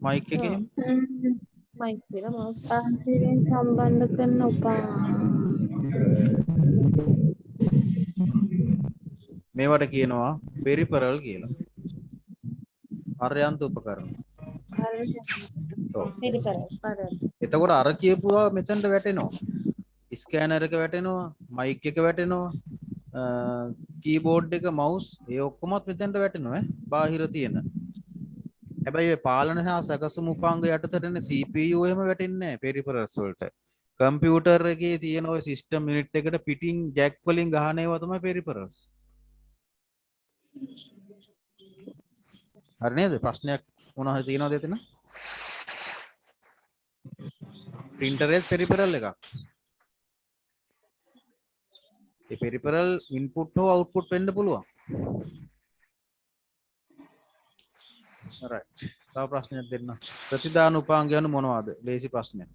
මයික් එකේ mic කියලා mouse. බාහිරින් සම්බන්ධ කරන උපාංග. මේවට කියනවා පෙරිපරල් කියලා. අර්යන්ත උපකරණ. ඔව්. එතකොට අර කියපුවා මෙතනට වැටෙනවා. ස්කෑනර් එක වැටෙනවා, මයික් එක වැටෙනවා, කීබෝඩ් එක, මවුස් ඒ ඔක්කොමත් මෙතනට වැටෙනවා ඈ. බාහිර තියෙන. හැබැයි ඒ පාලන සහ සැකසුම් උපාංග යටතටනේ CPU එහෙම වැටෙන්නේ නැහැ පෙරිපරල්ස් වලට. කම්පියුටර් එකේ තියෙන ඔය සිස්ටම් යුනිට් එකට පිටින් ජැක් වලින් ගහන ඒවා තමයි පෙරිපරල්ස්. හරි නේද? ප්‍රශ්නයක් මොනවා හරි තියෙනවද එතන? printer එකේ පෙරිපරල් එකක්. ඒ පෙරිපරල් ඉන්පුට් හෝ අවුට්පුට් වෙන්න පුළුවන්. right. තව ප්‍රශ්නයක් දෙන්න. ප්‍රතිදාන උපාංග යනු මොනවද? ලේසි ප්‍රශ්නයක්.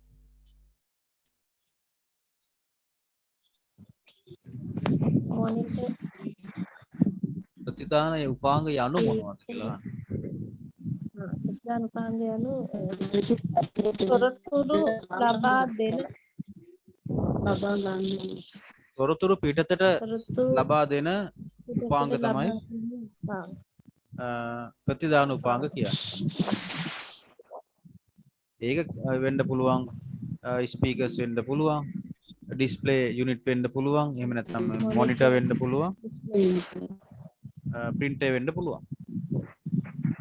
monitor, ප්‍රතිදාන උපාංග යනු මොනවද කියලා අහන්න. ප්‍රතිදාන උපාංග යනු තොරතුරු ලබා ගන්න තොරතුරු පිටතට තොරතුරු ලබා දෙන උපාංග තමයි ප්‍රතිදාන උපාංග කියන්නේ. ඒක වෙන්න පුළුවන් ස්පීකර්ස් වෙන්න පුළුවන් ඩිස්ප්ලේ යුනිට් වෙන්න පුළුවන් එහෙම නැත්නම් මොනිටර් වෙන්න පුළුවන් printer වෙන්න පුළුවන්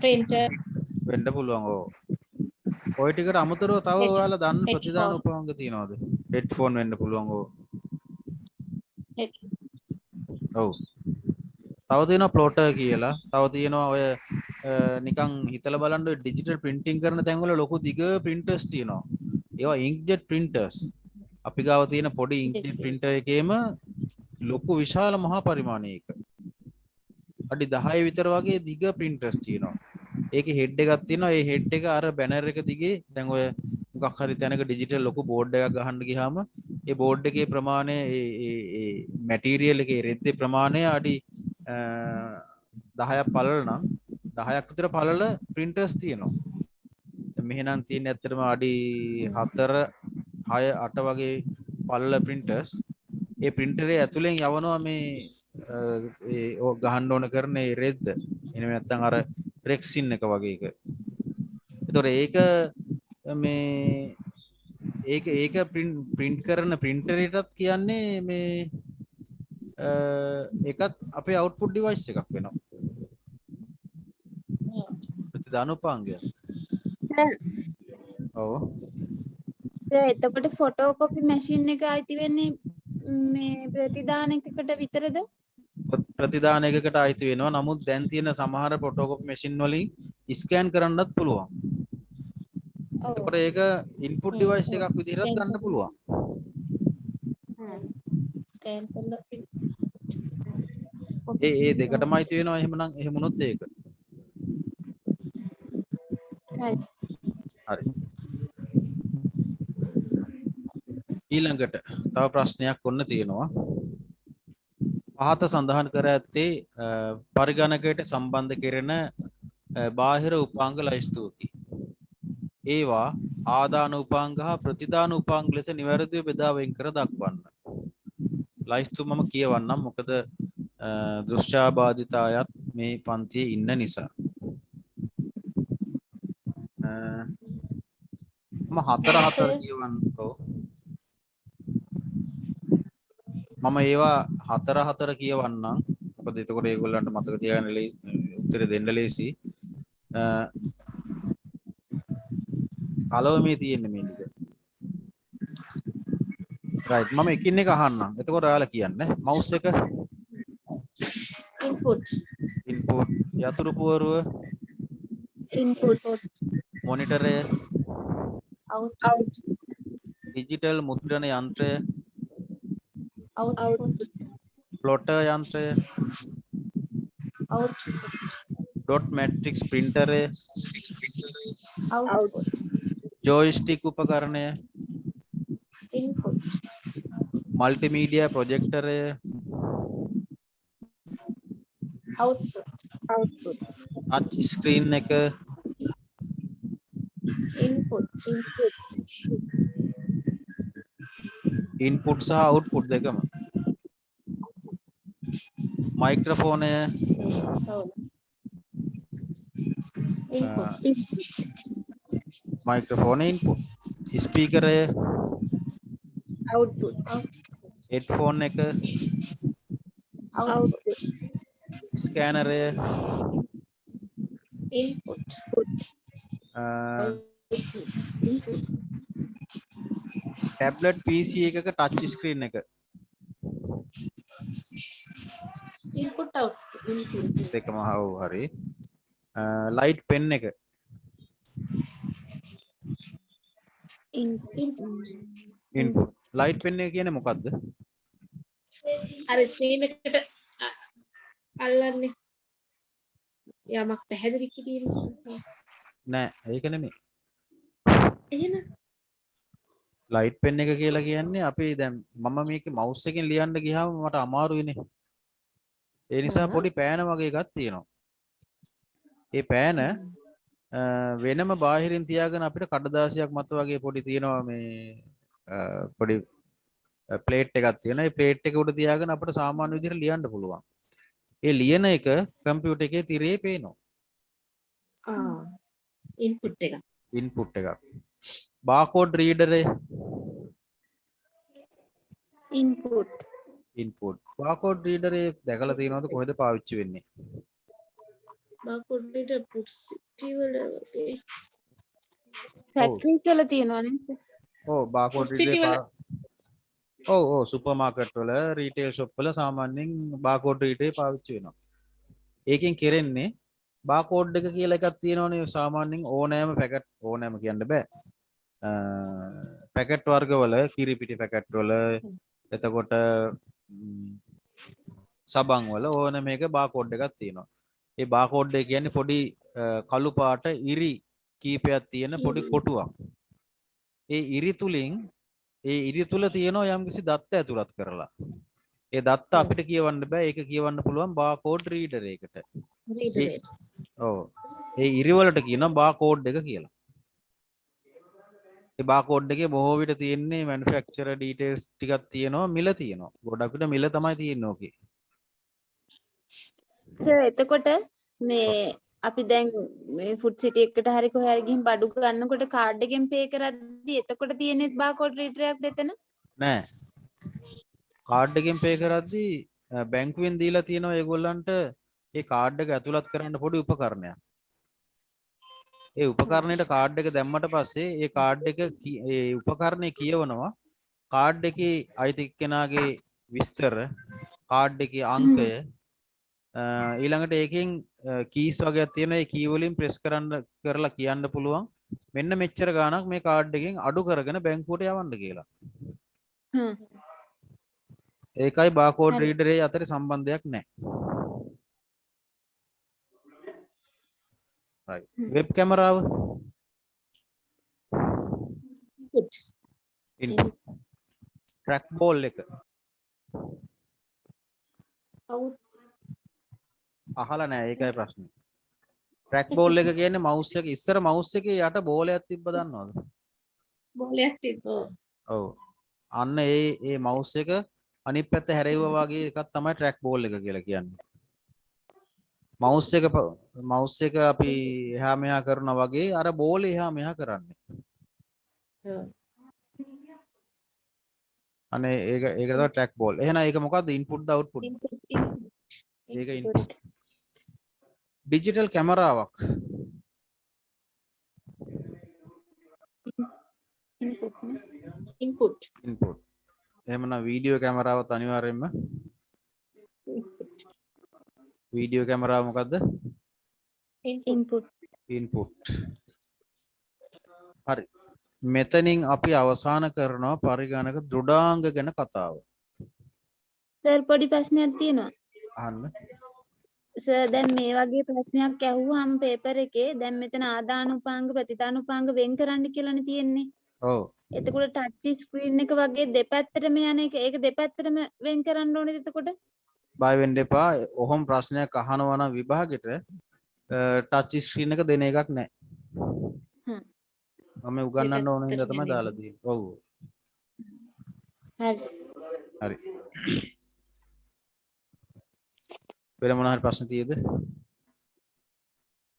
printer, වෙන්න පුළුවන් ඔය ටිකට අමතරව තව ඔයාලා දන්න ප්‍රතිදාන උපාංග තියනවාද හෙඩ්ෆෝන් වෙන්න පුළුවන් ඔව් තව තියෙනවා ප්ලොටර් කියලා තව තියෙනවා ඔය නිකන් හිතලා බලන්න ඔය ඩිජිටල් ප්‍රින්ටිං කරන තැන්වල ලොකු දිග printers තියෙනවා ඒවා inkjet printers අපි ගාව තියෙන පොඩි inkjet printer එකේම ලොකු විශාල මහා පරිමාණයක අඩි 10 විතර වගේ දිග printers තියෙනවා ඒකේ head එකක් තියෙනවා ඒ head එක අර banner එක දිගේ දැන් ඔය මොකක් හරි තැනක digital ලොකු board එකක් ගහන්න ගියාම ඒ board එකේ ප්‍රමාණය ඒ material එකේ රෙද්දේ ප්‍රමාණය අඩි 10ක් පළල නම් 10ක් විතර පළල printers තියෙනවා දැන් මෙහෙනම් තියෙන්නේ ඇත්තටම අඩි 4 6 8 වගේ පළල printers ඒ printer එකේ ඇතුලෙන් යවනවා මේ ඒ ගහන්න ඕන කරන ඒ රෙද්ද එහෙම නැත්නම් අර රෙක්සින් එක වගේ එක. ඒතොර ඒක මේ ඒක print කරන printer එකටත් කියන්නේ මේ ඒකත් අපේ output device එකක් වෙනවා. ප්‍රතිදාන උපාංගය. ඔව්. එතකොට ෆොටෝකොපි මැෂින් එක අයිති වෙන්නේ මේ ප්‍රතිදාන එකකට විතරද? ප්‍රතිදාන එකකට අයිති වෙනවා. නමුත් දැන් තියෙන සමහර ෆොටෝකෝපි මැෂින් වලින් ස්කෑන් කරන්නත් පුළුවන්. ඔව් එතකොට ඒක ඉන්පුට් ඩිවයිස් එකක් විදිහට ගන්න පුළුවන්. ස්කෑන් කරලා ඒ දෙකටම අයිති වෙනවා. එහෙමනම් එහෙමුණොත් ඒක. හරි හරි. ඊළඟට තව ප්‍රශ්නයක් ඔන්න තියෙනවා. පහත සඳහන් කර ඇත්තේ පරිගණකයට සම්බන්ධ කෙරෙන බාහිර උපාංග ලයිස්තුවකි. ඒවා ආදාන උපාංග හා ප්‍රතිදාන උපාංග ලෙස නිවැරදිව බෙදා වෙන් කර දක්වන්න. ලයිස්තුව මම කියවන්නම් මොකද දෘශ්‍යාබාධිත අයත් මේ පන්තියේ ඉන්න නිසා. මම හතර කියවන්නකෝ. මම ඒවා හතර කියවන්නම්. මොකද එතකොට ඒගොල්ලන්ට මතක තියාගන්න උත්තර දෙන්න ලේසි. කලවමේ තියෙන්නේ මේ ටික. රයිට් මම එකින් එක අහන්නම්. එතකොට ඔයාලා කියන්න. මවුස් එක ඉන්පුට් යතුරු පුවරුව ඉන්පුට් මොනිටරය අවුට් ඩිජිටල් මුද්‍රණ යන්ත්‍රය අවුට් ප්ලොටර් යන්ත්‍රය අවුට් ඩොට් මැට්‍රික්ස් ප්‍රින්ටරය අවුට් ජොයිස්ටික් උපකරණය ඉන්පුට් මල්ටිමීඩියා ප්‍රොජෙක්ටරය අවුට්පුට් ටච් ස්ක්‍රීන් එක ඉන්පුට් සහ අවුට්පුට් දෙකම මයික්‍රොෆෝනය මයික්‍රොෆෝන ඉන්පුට් ස්පීකරය අවුට්පුට් හෙඩ්ෆෝන් එක අවුට්පුට් ස්කෑනරය ඉන්පුට් ටැබ්ලට් PC එකක ටච් ස්ක්‍රීන් එක ඉන්පුට් අවුට්පුට් දෙකම හවු හරි ලයිට් පෙන් එක ඉන්පුට් ලයිට් පෙන් එක කියන්නේ මොකද්ද අර ස්ක්‍රීන් එකට අල්ලන්නේ යමක් පැහැදිලි කිරීම නෑ ඒක නෙමෙයි එහෙනම් ලයිට් පෙන් එක කියලා කියන්නේ අපි දැන් මම මේක මවුස් එකෙන් ලියන්න ගියාම මට අමාරුයිනේ ඒ නිසා පොඩි පෑන වගේ එකක් තියෙනවා ඒ පෑන වෙනම බාහිරින් තියාගෙන අපිට කඩදාසියක් මත වගේ පොඩි තියෙනවා මේ පොඩි ප්ලේට් එකක් තියෙනවා ඒ ප්ලේට් එක උඩ තියාගෙන අපිට සාමාන්‍ය විදිහට ලියන්න පුළුවන් ඒ ලියන එක කම්පියුටර් එකේ තිරේ පේනවා ඉන්පුට් එක ඉන්පුට් එකක් බාකෝඩ් රීඩරේ ඉන්පුට් බාකෝඩ් රීඩරේ දැකලා තියෙනවද කොහෙද පාවිච්චි වෙන්නේ බාකෝඩ් රීඩර් පුට්ස් වල ෆැක්ටරිස් වල තියෙනවා නේද? ඔව් බාකෝඩ් රීඩරේ ඔව් සුපර් මාකට් වල රීටේල් ෂොප් වල සාමාන්‍යයෙන් බාකෝඩ් රීඩරේ පාවිච්චි වෙනවා ඒකෙන් කෙරෙන්නේ බාකෝඩ් එක කියලා එකක් තියෙනවනේ සාමාන්‍යයෙන් ඕනෑම පැකට් ඕනෑම කියන්න බෑ පැකට් වර්ග වල කිරිපිටි පැකට් වල එතකොට සබන් වල ඕන මේක බාකෝඩ් එකක් තියෙනවා ඒ බාකෝඩ් එක කියන්නේ පොඩි කළු පාට ඉරි කීපයක් තියෙන පොඩි කොටුවක් ඒ ඉරි තුලින් ඒ ඉරි තුල තියෙනවා යම්කිසි දත්ත ඇතුළත් කරලා ඒ දත්ත අපිට කියවන්න බෑ ඒක කියවන්න පුළුවන් බාකෝඩ් රීඩර් එකකට ඔව් ඒ ඉරි වලට කියනවා බාකෝඩ් එක කියලා ඒ බාකෝඩ් එකේ බොහෝ විට තියෙන්නේ මැනුෆැක්චරර් ඩීටේල්ස් ටිකක් තියෙනවා මිල තියෙනවා ගොඩක් විට මිල තමයි තියෙන්නේ ඕකේ එතකොට මේ අපි දැන් මේ ෆුඩ් සිටි එකට හරි කොහේ හරි ගිහින් බඩු ගන්නකොට කාඩ් එකෙන් පේ කරද්දි එතකොට තියෙන්නේ බාකෝඩ් රීඩරයක් දෙතන නෑ කාඩ් එකෙන් පේ කරද්දී බැංකුවෙන් දීලා තියෙනවා ඒගොල්ලන්ට ඒ කාඩ් එක ඇතුළත් කරන්න පොඩි උපකරණයක් ඒ උපකරණයට කාඩ් එක දැම්මට පස්සේ ඒ කාඩ් එක ඒ උපකරණය කියවනවා කාඩ් එකේ අයිති කෙනාගේ විස්තර කාඩ් එකේ අංකය ඊළඟට ඒකෙන් කීස් වගේක් තියෙනවා. ඒ කී වලින් ප්‍රෙස් කරලා කියන්න පුළුවන් මෙන්න මෙච්චර ගාණක් මේ කාඩ් එකෙන් අඩු කරගෙන බැංකුවට යවන්න කියලා. හ්ම්. ඒකයි බාකෝඩ් හරි. රීඩරේ අතරේ සම්බන්ධයක් නැහැ. right. වෙබ් කැමරාව Good. input. track ball එක Out. අහලා නැහැ ඒකයි ප්‍රශ්නේ. track ball එක කියන්නේ mouse එක ඉස්සර mouse එකේ යට බෝලයක් තිබ්බ දන්නවද? බෝලයක් තිබ්බෝ. ඔව්. අන්න ඒ mouse එක අනිත් පැත්ත හැරෙවුවා වගේ එකක් තමයි track ball එක කියලා කියන්නේ. mouse එක අපි එහා මෙහා කරනවා වගේ අර බෝලේ එහා මෙහා කරන්නේ. ඔව්. අනේ ඒක තමයි track ball. එහෙනම් ඒක මොකද්ද? input ද output? Input. ඒක input. digital කැමරාවක් Input. input. එහෙමනම් වීඩියෝ කැමරාවත් අනිවාර්යයෙන්ම වීඩියෝ කැමරාව මොකද්ද? ඉන්පුට්. input. හරි. මෙතනින් අපි අවසන් කරනවා පරිගණක දෘඩාංග ගැන කතාව. සර් පොඩි ප්‍රශ්නයක් තියෙනවා. අහන්න. සර් දැන් මේ වගේ ප්‍රශ්නයක් ඇහුවාම පේපර් එකේ දැන් මෙතන ආදානුපාංග ප්‍රතිදානුපාංග වෙන් කරන්න කියලානේ තියෙන්නේ. ඔව්. එතකොට ටච් ස්ක්‍රීන් එක වගේ දෙපැත්තටම යන එක ඒක දෙපැත්තටම වෙන් කරන්න ඕනේද එතකොට? බය වෙන්න එපා. ඔහොම ප්‍රශ්නයක් අහනවා නම් විභාගෙට ටච් ස්ක්‍රීන් එක දෙන එකක් නැහැ. හ්ම්. මම උගන්වන්න ඕන හින්දා තමයි දාලා තියෙන්නේ. ඔව්. හරි. හරි. වෙන මොන හරි ප්‍රශ්න තියෙද?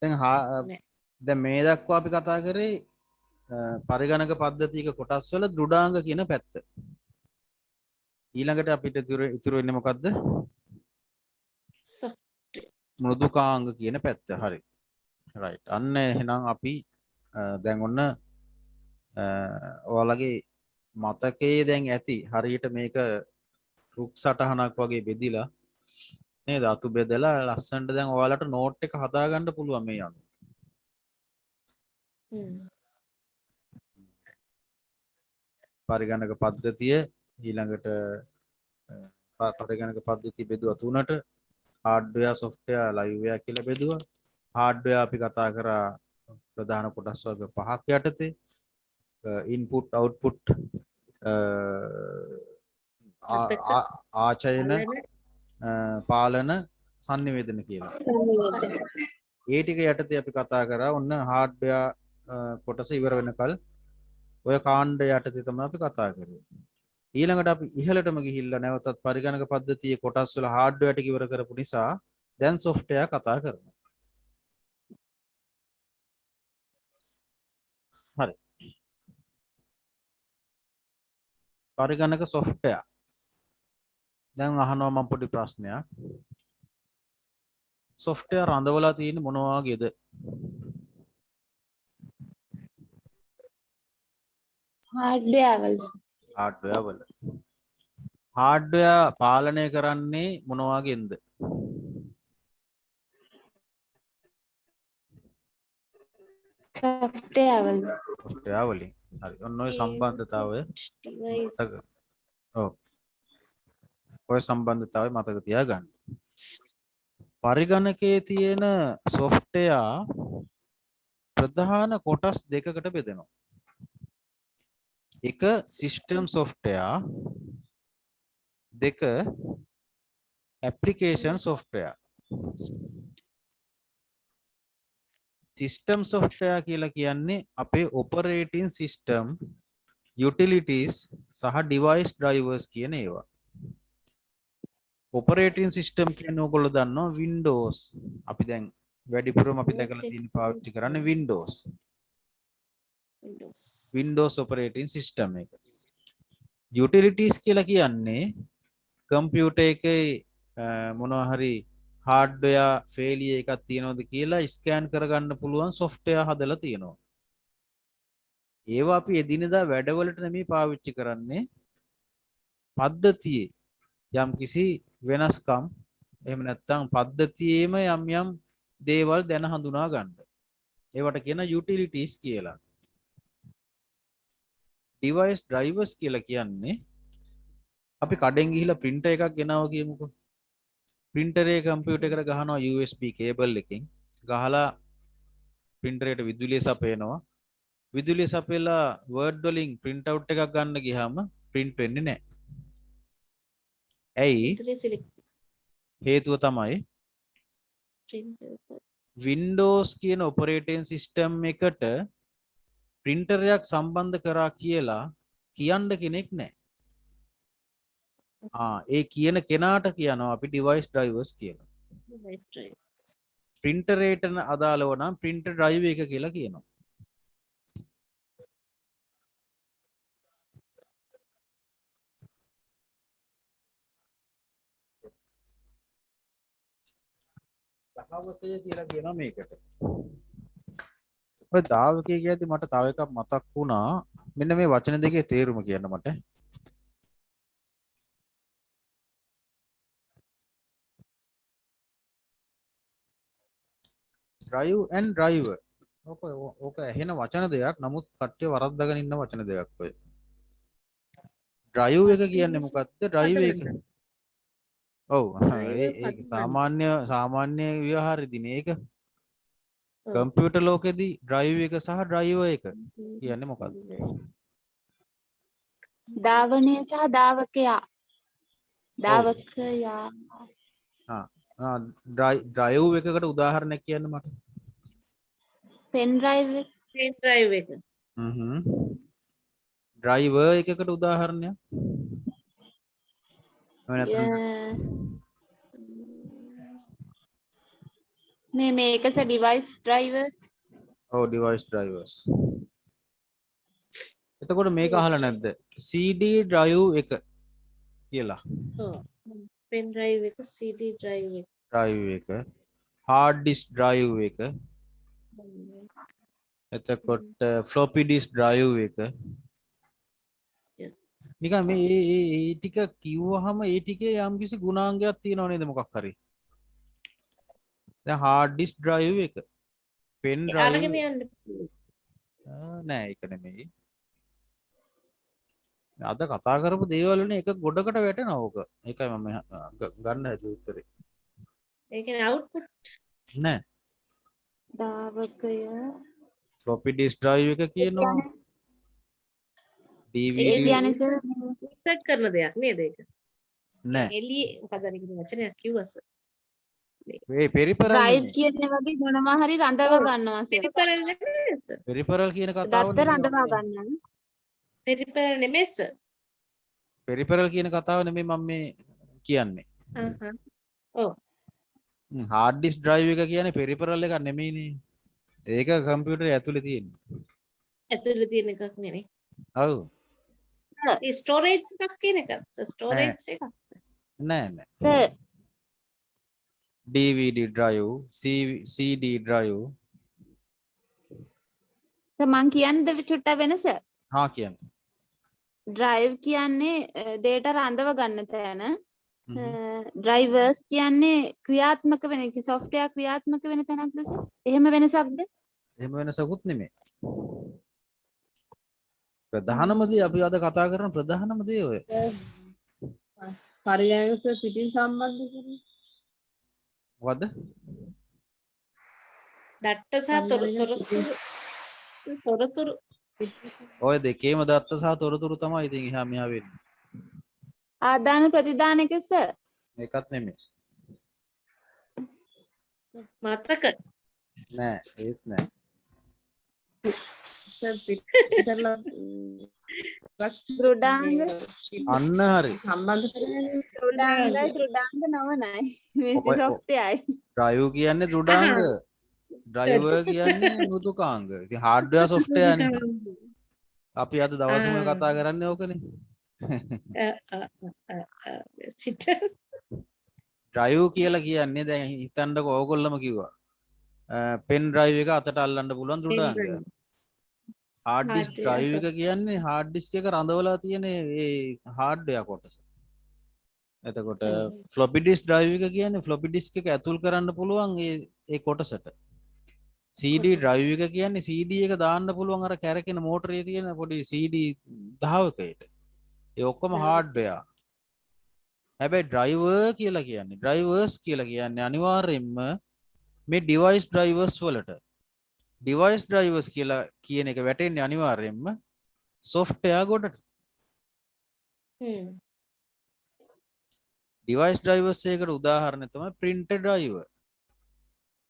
දැන් මේ දක්වා අපි කතා කරේ පරිගණක පද්ධතියක කොටස් වල දෘඩාංග කියන පැත්ත. ඊළඟට අපිට ඉතුරු වෙන්නේ මොකද්ද? මෘදුකාංග කියන පැත්ත. හරි. right. අන්න එහෙනම් අපි දැන් ඔන්න ඔයාලගේ මතකයේ දැන් ඇති හරියට මේක රුක් සටහනක් වගේ බෙදිලා නේද? අතු බෙදලා ලස්සනට දැන් ඔයාලට නෝට් එක හදාගන්න පුළුවන් මේ අනුව. පරිගණක පද්ධතිය ඊළඟට පරිගණක පද්ධතිය බෙදුවා තුනට හાર્ඩ්වෙයාර් සොෆ්ට්වෙයාර් ලයිව්වෙයාර් කියලා බෙදුවා. හાર્ඩ්වෙයාර් අපි කතා කරා ප්‍රධාන කොටස් වර්ග පහක් යටතේ ඉන්පුට් අවුට්පුට් ආචයන පාලන සංනිවේදන කියලා. ඒ ටික යටතේ අපි කතා කරා ඔන්න හાર્ඩ්වෙයාර් කොටස ඉවර වෙනකල් ඔය කාණ්ඩ යටතේ තමයි අපි කතා කරේ. ඊළඟට අපි ඉහළටම ගිහිල්ලා නැවතත් පරිගණක පද්ධතියේ කොටස් වල හાર્ඩ්වෙයාර් ටික ඉවර කරපු නිසා දැන් සොෆ්ට්වෙයාර් කතා කරනවා. හරි. පරිගණක සොෆ්ට්වෙයාර්. දැන් අහනවා මම පොඩි ප්‍රශ්නයක්. සොෆ්ට්වෙයාර් රඳවලා තියෙන්නේ මොන වගේද? හાર્ඩ්වෙයාර් වල. හાર્ඩ්වෙයාර් වල. හાર્ඩ්වෙයාර් පාලනය කරන්නේ මොන වගේන්ද? සොෆ්ට්වෙයාර් වල. සොෆ්ට්වෙයාර් වලින්. හරි. ඔන්න ඔය සම්බන්ධතාවය. ඔව්. ඔය සම්බන්ධතාවය මතක තියාගන්න. පරිගණකයේ තියෙන සොෆ්ට්වෙයාර් ප්‍රධාන කොටස් දෙකකට බෙදෙනවා. එක සිස්ටම් සොෆ්ට්වෙයාර්, දෙක ඇප්ලිකේෂන් සොෆ්ට්වෙයාර්. සිස්ටම් සොෆ්ට්වෙයාර් කියලා කියන්නේ අපේ ඔපරේටින් සිස්ටම්, යුටිලිටීස් සහ ඩිවයිස් ඩ්‍රයිවර්ස් කියන ඒවා. ඔපරේටින් සිස්ටම් කියන්නේ ඔයගොල්ලෝ දන්නවා Windows. අපි දැන් වැඩිපුරම අපි දැකලා තියෙන පාවිච්චි කරන්නේ Windows. Windows operating system එක. Utilities කියලා කියන්නේ කම්පියුටර් එකේ මොනවා හරි hardware failure එකක් තියෙනවද කියලා ස්කෑන් කරගන්න පුළුවන් software හදලා තියෙනවා. ඒවා අපි එදිනෙදා වැඩවලට නෙමෙයි පාවිච්චි කරන්නේ. පද්ධතියේ යම් කිසි වෙනස්කම් එහෙම නැත්නම් පද්ධතියේම යම් යම් දේවල් දැන හඳුනා ගන්න. ඒවට කියන utilities කියලා. device drivers කියලා කියන්නේ අපි කඩෙන් ගිහිලා printer එකක් ගෙනාවා කියමුකෝ. printer එක computer එකට ගහනවා USB cable එකකින්. ගහලා printer එකට විදුලිය සපයනවා. විදුලිය සපයලා word වලින් print out එකක් ගන්න ගියාම print වෙන්නේ නැහැ. ඇයි? හේතුව තමයි Windows කියන operating system එකට printer එකක් සම්බන්ධ කරා කියලා කියන්න කෙනෙක් නැහැ. ඒ කියන කෙනාට කියනවා අපි device drivers කියලා. printer එකට අදාළව නම් printer drive එක කියලා කියනවා. ධාවකය කියලා කියනවා මේකට. ඔය ධාවකය කියද්දි මට තව එකක් මතක් වුණා. මෙන්න මේ වචන දෙකේ තේරුම කියන්න මට. drive and driver. ඕක ඇහෙන වචන දෙයක්. නමුත් කට්ටිය වරද්දාගෙන ඉන්න වචන දෙයක් ඔය. drive එක කියන්නේ මොකක්ද? drive එක. ඔව්. ඒක සාමාන්‍ය ව්‍යවහාරෙදී මේක. කම්පියුටර් ලෝකෙදී drive එක සහ driver එක කියන්නේ මොකක්ද? ධාවනය සහ ධාවකයා. ධාවකයා. drive එකකට උදාහරණයක් කියන්න මට. pen drive එක. driver එකකට උදාහරණයක්. මේකස device drivers. device drivers. එතකොට මේක අහලා නැද්ද? CD drive එක කියලා. pen drive එක, CD drive එක. drive එක, hard disk drive එක. එතකොට floppy disk drive එක. නිකන් මේ ටික කිව්වහම ඒ ටිකේ යම්කිසි ගුණාංගයක් තියෙනව නේද මොකක් හරි? දැන් hard disk drive එක, pen drive අරගෙන යන්න. නෑ ඒක නෙමෙයි. අද කතා කරපු දේවල් වලින් එක ගොඩකට වැටෙනවා ඕක. ඒකයි මම ගන්න හැදුවේ උත්තරේ. ඒ කියන්නේ output නෑ. ධාවකය. floppy disk drive එක කියනවා. DVD ඒ කියන්නේ සර් set කරන දෙයක් නේද ඒක? නෑ. එළියේ මොකද අර කියන වචනයක් කිව්වස. මේ peripheral drive කියන්නේ වගේ මොනවා හරි රඳව ගන්නවා සර්. peripheral නෙමෙයි sir. peripheral කියන කතාව දත්ත රඳවා ගන්නවා. peripheral නෙමෙයි sir. peripheral කියන කතාව නෙමෙයි මම මේ කියන්නේ. ඔව්. hard disk drive එක කියන්නේ peripheral එකක් නෙමෙයිනේ. ඒක කම්පියුටරේ ඇතුලේ තියෙන්නේ. ඇතුළේ තියෙන එකක් නෙමෙයි. ඔව්. ඒ storage එකක් කියන එක. storage එකක්. නෑ නෑ. Sir DVD drive, CD drive. මං කියන්නේ චුට්ට වෙනස. හා කියන්න. drive කියන්නේ data රඳව ගන්න තැන. drivers කියන්නේ ක්‍රියාත්මක වෙන එක software ක්‍රියාත්මක වෙන තැනක්ද සර්? එහෙම වෙනසක්ද? එහෙම වෙනසකුත් නෙමෙයි. ප්‍රධානම දේ අපි අද කතා කරන ප්‍රධානම දේ ඔය. පරිගණක පිටින් සම්බන්ධ කරන්නේ. මොකද්ද? දත්ත සහ තොරතුරු ඔය දෙකේම දත්ත සහ තොරතුරු තමයි ඉතින් එහා මෙහා වෙන්නේ. ආදාන ප්‍රතිදාන එක සර්. ඒකත් නෙමෙයි. මතක නෑ ඒත් නෑ. දෘඩාංග අන්න හරි. සම්බන්ධ කරන්නේ දෘඩාංගයි දෘඩාංග නවනයි. මේ softwareයි. drive කියන්නේ දෘඩාංග. driver කියන්නේ මෘදුකාංග. ඉතින් hardware software නේ. අපි අද දවසම කතා කරන්නේ ඕකනේ. drive කියලා කියන්නේ දැන් හිතන්නකෝ ඕගොල්ලෝම කිව්වා. pen drive එක අතට අල්ලන්න පුළුවන් දෘඩාංගය. hard disk drive එක කියන්නේ hard disk එක රඳවලා තියෙන ඒ hardware කොටස. එතකොට floppy disk drive එක කියන්නේ floppy disk එක ඇතුල් කරන්න පුළුවන් ඒ කොටසට. CD drive එක කියන්නේ CD එක දාන්න පුළුවන් අර කැරකෙන මෝටරේ තියෙන පොඩි CD ධාවකයට. ඒ ඔක්කොම hardware. හැබැයි driver කියලා කියන්නේ drivers කියලා කියන්නේ අනිවාර්යයෙන්ම මේ device drivers වලට. device drivers කියලා කියන එක වැටෙන්නේ අනිවාර්යයෙන්ම software ගොඩට. device drivers එකකට උදාහරණය තමයි printer driver.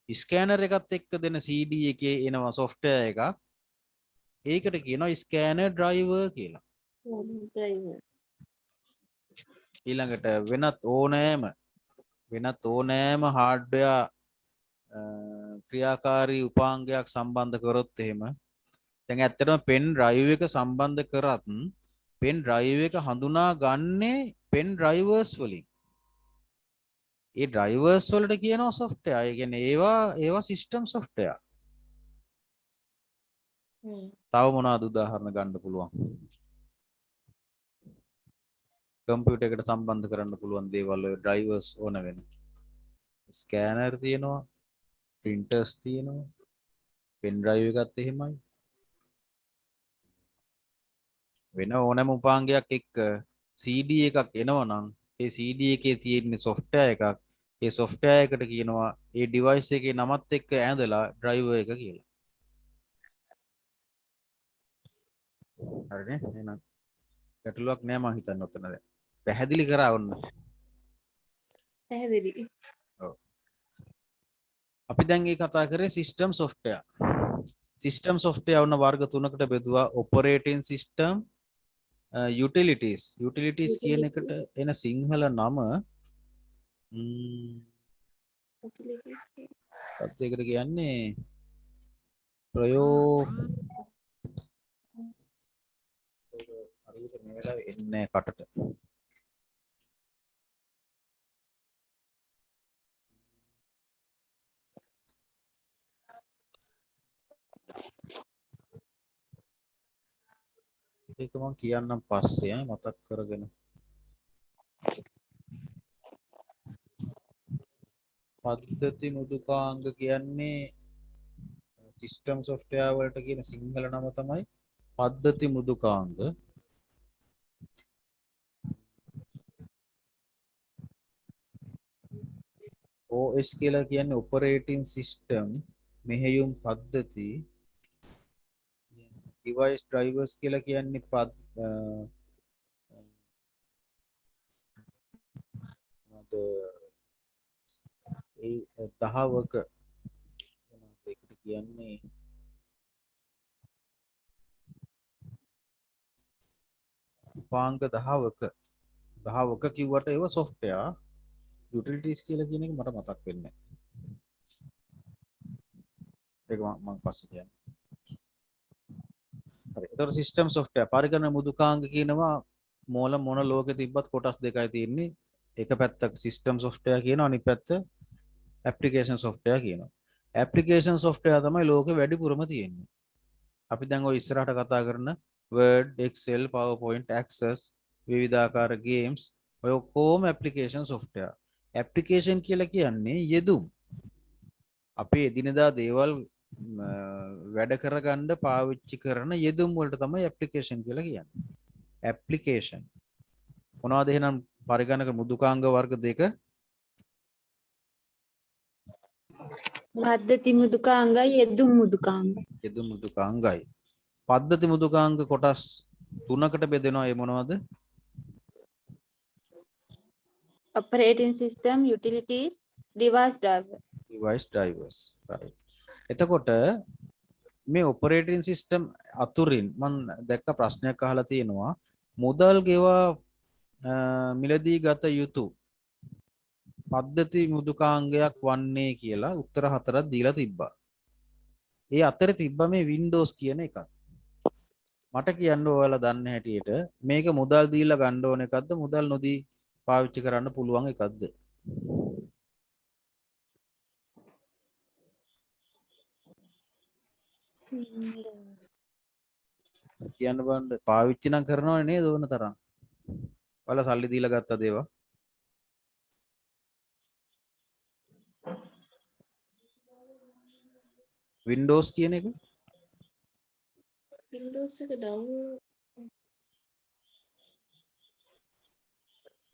ස්කෑනර් එකත් එක්ක දෙන CD එකේ එනවා software එකක්. ඒකට කියනවා scanner driver කියලා. ඊළඟට වෙනත් ඕනෑම hardware ක්‍රියාකාරී උපාංගයක් සම්බන්ධ කරොත් එහෙම දැන් ඇත්තටම pen drive එක සම්බන්ධ කරත් pen drive එක හඳුනා ගන්නේ pen drivers වලින්. ඒ drivers වලට කියනවා software. ඒ කියන්නේ ඒවා system software. තව මොනවද උදාහරණ ගන්න පුළුවන්? කම්පියුටර් එකට සම්බන්ධ කරන්න පුළුවන් දේවල් වල drivers ඕන වෙන. scanner තියෙනවා, printers තියෙනවා, pen drive එකත් එහෙමයි. වෙන ඕනෑම උපාංගයක් එක්ක CD එකක් එනවා නම් ඒ CD එකේ තියෙන software එකක්. ඒ software එකට කියනවා ඒ device එකේ නමත් එක්ක ඇඳලා driver එක කියලා. හරිනේ? එහෙනම් ගැටලුවක් නෑ මං හිතන්නේ ඔතන දැන්. පැහැදිලි කරා වුණ. පැහැදිලි. ඔව්. අපි දැන් මේ කතා කරේ system software. system software වුණ වර්ග තුනකට බෙදුවා operating system utilities කියන එකට එන සිංහල නම ඒකට කියන්නේ හරියට මේ වෙලාවේ එන්නේ කටට ඒක මම කියන්නම් පස්සේ මතක් කරගෙන පද්ධති මුදුකාංග කියන්නේ සිස්ටම් software වලට කියන සිංහල නම තමයි පද්ධති මුදුකාංග. OS කියලා කියන්නේ operating system මෙහෙයුම් පද්ධති. device drivers කියලා කියන්නේ ඒ දහවක ඒකට කියන්නේ උපාංග දහවක කිව්වට ඒව software. utilities කියලා කියන එක මට මතක් වෙන්නේ නැහැ. ඒක මම පස්සේ කියන්නම්. හරි. ඒතකොට system software පරිගණක මුදුකාංග කියනවා මොන ලෝකෙ තිබ්බත් කොටස් දෙකයි තියෙන්නේ. එක පැත්තක system software කියනවා අනිත් පැත්ත application software කියනවා. application software තමයි ලෝකෙ වැඩිපුරම තියෙන්නේ. අපි දැන් ඔය ඉස්සරහට කතා කරන Word, Excel, PowerPoint, Access, විවිධාකාර games ඔය ඔක්කොම application software. application කියලා කියන්නේ යෙදුම්. අපේ එදිනෙදා දේවල් වැඩ කරගන්න පාවිච්චි කරන යෙදුම් වලට තමයි application කියලා කියන්නේ. application. මොනවද එහෙනම් පරිගණක මුදුකාංග වර්ග දෙක? පද්ධති මුදුකාංගයි යෙදුම් මුදුකාංගයි. යෙදුම් මුදුකාංගයි. පද්ධති මුදුකාංග කොටස් තුනකට බෙදෙනවා. ඒ මොනවද? operating system, utilities, device drivers. Right. එතකොට මේ operating system අතුරින් මම දැක්ක ප්‍රශ්නයක් අහලා තියෙනවා මුදල් ගෙවා මිලදී ගත යුතු පද්ධති මුදුකාංගයක් වන්නේ කියලා උත්තර 4ක් දීලා තිබ්බා. ඒ අතරේ තිබ්බා මේ Windows කියන එක. මට කියන්න ඔයාලා දන්න හැටියට මේක මුදල් දීලා ගන්න ඕන එකක්ද මුදල් නොදී පාවිච්චි කරන්න පුළුවන් එකක්ද? කියන්න බලන්න පාවිච්චි නම් කරනවනේ නේද ඕන තරම්. ඔයාලා සල්ලි දීලා ගත්ත දේවා. Windows කියන එක Windows එක download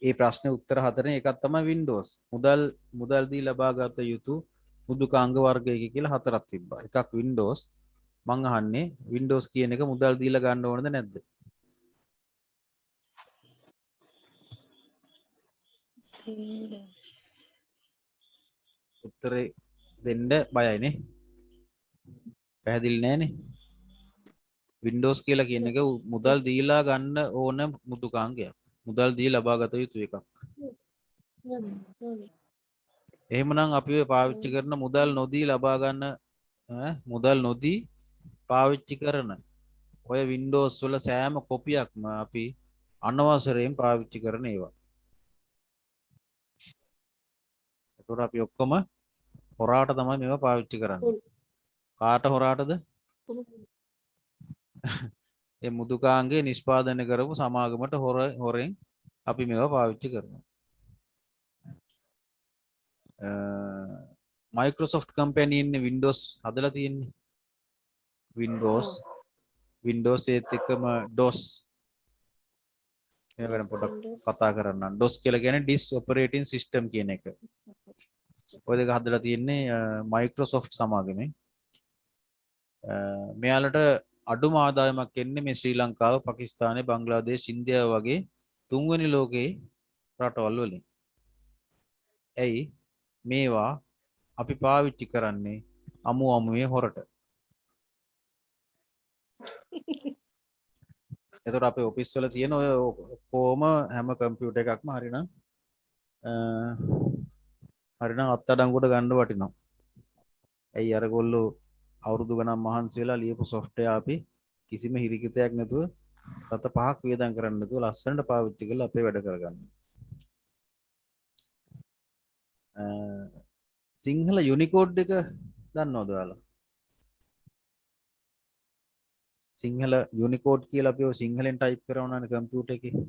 ඒ ප්‍රශ්නේ උත්තර හතරෙන් එකක් තමයි Windows. මුදල් දී ලබා ගත යුතු මුදුකාංග වර්ගයක කියලා හතරක් තිබ්බා. එකක් Windows. මං අහන්නේ Windows කියන එක මුදල් දීලා ගන්න ඕනද නැද්ද? උත්තරේ දෙන්න බයයිනේ. පැහැදිලි නෑනේ. Windows කියලා කියන එක මුදල් දීලා ගන්න ඕන මුදුකාංගයක්. මුදල් දී ලබා ගත යුතු එකක්. එහෙමනම් අපි ඔය පාවිච්චි කරන මුදල් නොදී ලබා ගන්න මුදල් නොදී පාවිච්චි කරන ඔය Windows වල සෑම කොපියක්ම අපි අනවසරයෙන් පාවිච්චි කරන ඒවා. ඒතකොට අපි ඔක්කොම හොරාට තමයි මේවා පාවිච්චි කරන්නේ. කාට හොරාටද? ඒ මුදුකාංගේ නිෂ්පාදනය කරපු සමාගමට හොරෙන් අපි මේවා පාවිච්චි කරනවා. Microsoft company ඉන්නේ Windows හදලා තියෙන්නේ. Windows ඒත් එක්කම DOS මේ වෙන පොඩක් කතා කරන්න. DOS කියලා කියන්නේ disk operating system කියන එක. ඔය දෙක හදලා තියෙන්නේ Microsoft සමාගමෙන්. මෙයාලට අඩුම ආදායමක් එන්නේ මේ ශ්‍රී ලංකාව, පාකිස්තානය, බංග්ලාදේශ, ඉන්දියාව වගේ තුන්වෙනි ලෝකයේ රටවල් වලින්. ඇයි මේවා අපි පාවිච්චි කරන්නේ අමුවේ හොරට. එතකොට අපේ ඔෆිස් වල තියෙන ඔය කොහොම හැම කම්පියුටර් එකක්ම හරිනම් අත්අඩංගුවට ගන්න වටිනවා. ඇයි අරගොල්ලෝ අවුරුදු ගණන් මහන්සි වෙලා ලියපු software අපි කිසිම හිරිකිතයක් නැතුව රට පහක් වියදම් කරන්න නැතුව ලස්සනට පාවිච්චි කරලා අපේ වැඩ කරගන්න. සිංහල යුනිකෝඩ් එක දන්නවද ඔයාලා? සිංහල යුනිකෝඩ් කියලා අපි ඔය සිංහලෙන් ටයිප් කරනවානේ කම්පියුටර් එකේ.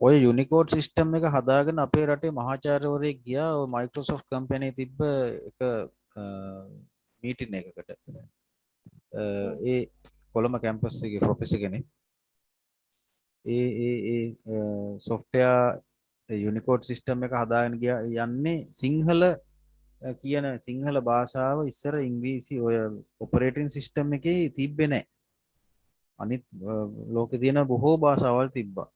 ඔය යුනිකෝඩ් සිස්ටම් එක හදාගෙන අපේ රටේ මහාචාර්යවරයෙක් ගියා ඔය Microsoft company තිබ්බ එක මීටින් එකකට. ඒ කොළඹ කැම්පස් එකේ ප්‍රොෆෙසර් කෙනෙක්. ඒ software යුනිකෝඩ් සිස්ටම් එක හදාගෙන යන්නේ සිංහල කියන සිංහල භාෂාව ඉස්සර ඉංග්‍රීසි ඔය ඔපරේටින් සිස්ටම් එකේ තිබ්බේ නැහැ. අනිත් ලෝකේ තියෙන බොහෝ භාෂාවල් තිබ්බා.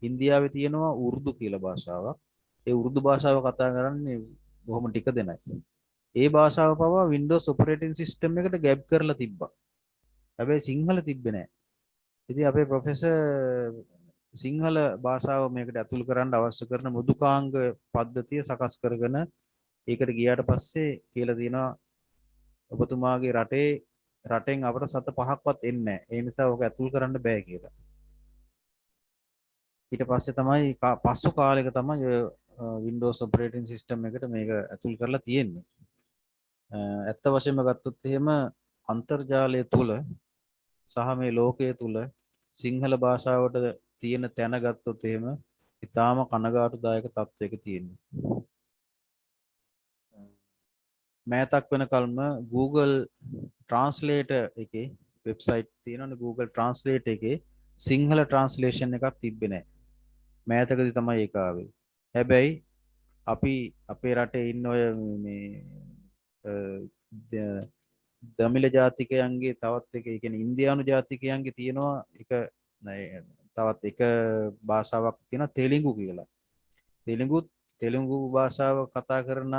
ඉන්දියාවේ තියෙනවා උර්දු කියලා භාෂාවක්. ඒ උර්දු භාෂාව කතා කරන්නේ බොහොම ටික දෙනයි. ඒ භාෂාව පවා Windows operating system එකට ගැබ් කරලා තිබ්බා. හැබැයි සිංහල තිබ්බේ නැහැ. ඉතින් අපේ ප්‍රොෆෙසර් සිංහල භාෂාව මේකට ඇතුල් කරන්න අවශ්‍ය කරන මෘදුකාංග පද්ධතිය සකස් කරගෙන ඒකට ගියාට පස්සේ කියලා තියෙනවා ඔබතුමාගේ රටෙන් අපට සත පහක්වත් එන්නේ නැහැ. ඒ නිසා ඔක ඇතුල් කරන්න බෑ කියලා. ඊට පස්සේ තමයි පස්සු කාලෙක තමයි Windows operating system එකට මේක ඇතුල් කරලා තියෙන්නේ. ඇත්ත වශයෙන්ම ගත්තොත් එහෙම අන්තර්ජාලය තුල සහ මේ ලෝකයේ තුල සිංහල භාෂාවට තියෙන තැන ගත්තොත් එහෙම ඉතාම කනගාටුදායක තත්ත්වයක තියෙනවා. මෑතක් වෙනකල්ම Google Translator එකේ වෙබ්සයිට් තියෙනවනේ Google Translate එකේ සිංහල ට්‍රාන්ස්ලේෂන් එකක් තිබ්බේ නැහැ. මෑතකදී තමයි ඒක ආවේ. හැබැයි අපි අපේ රටේ ඉන්න ඔය මේ දමිළ ජාතිකයන්ගේ තවත් එක ඒ කියන්නේ ඉන්දියානු ජාතිකයන්ගේ තියෙනවා එක තවත් එක භාෂාවක් තියෙනවා තෙලිඟු කියලා. තෙලිඟු භාෂාව කතා කරන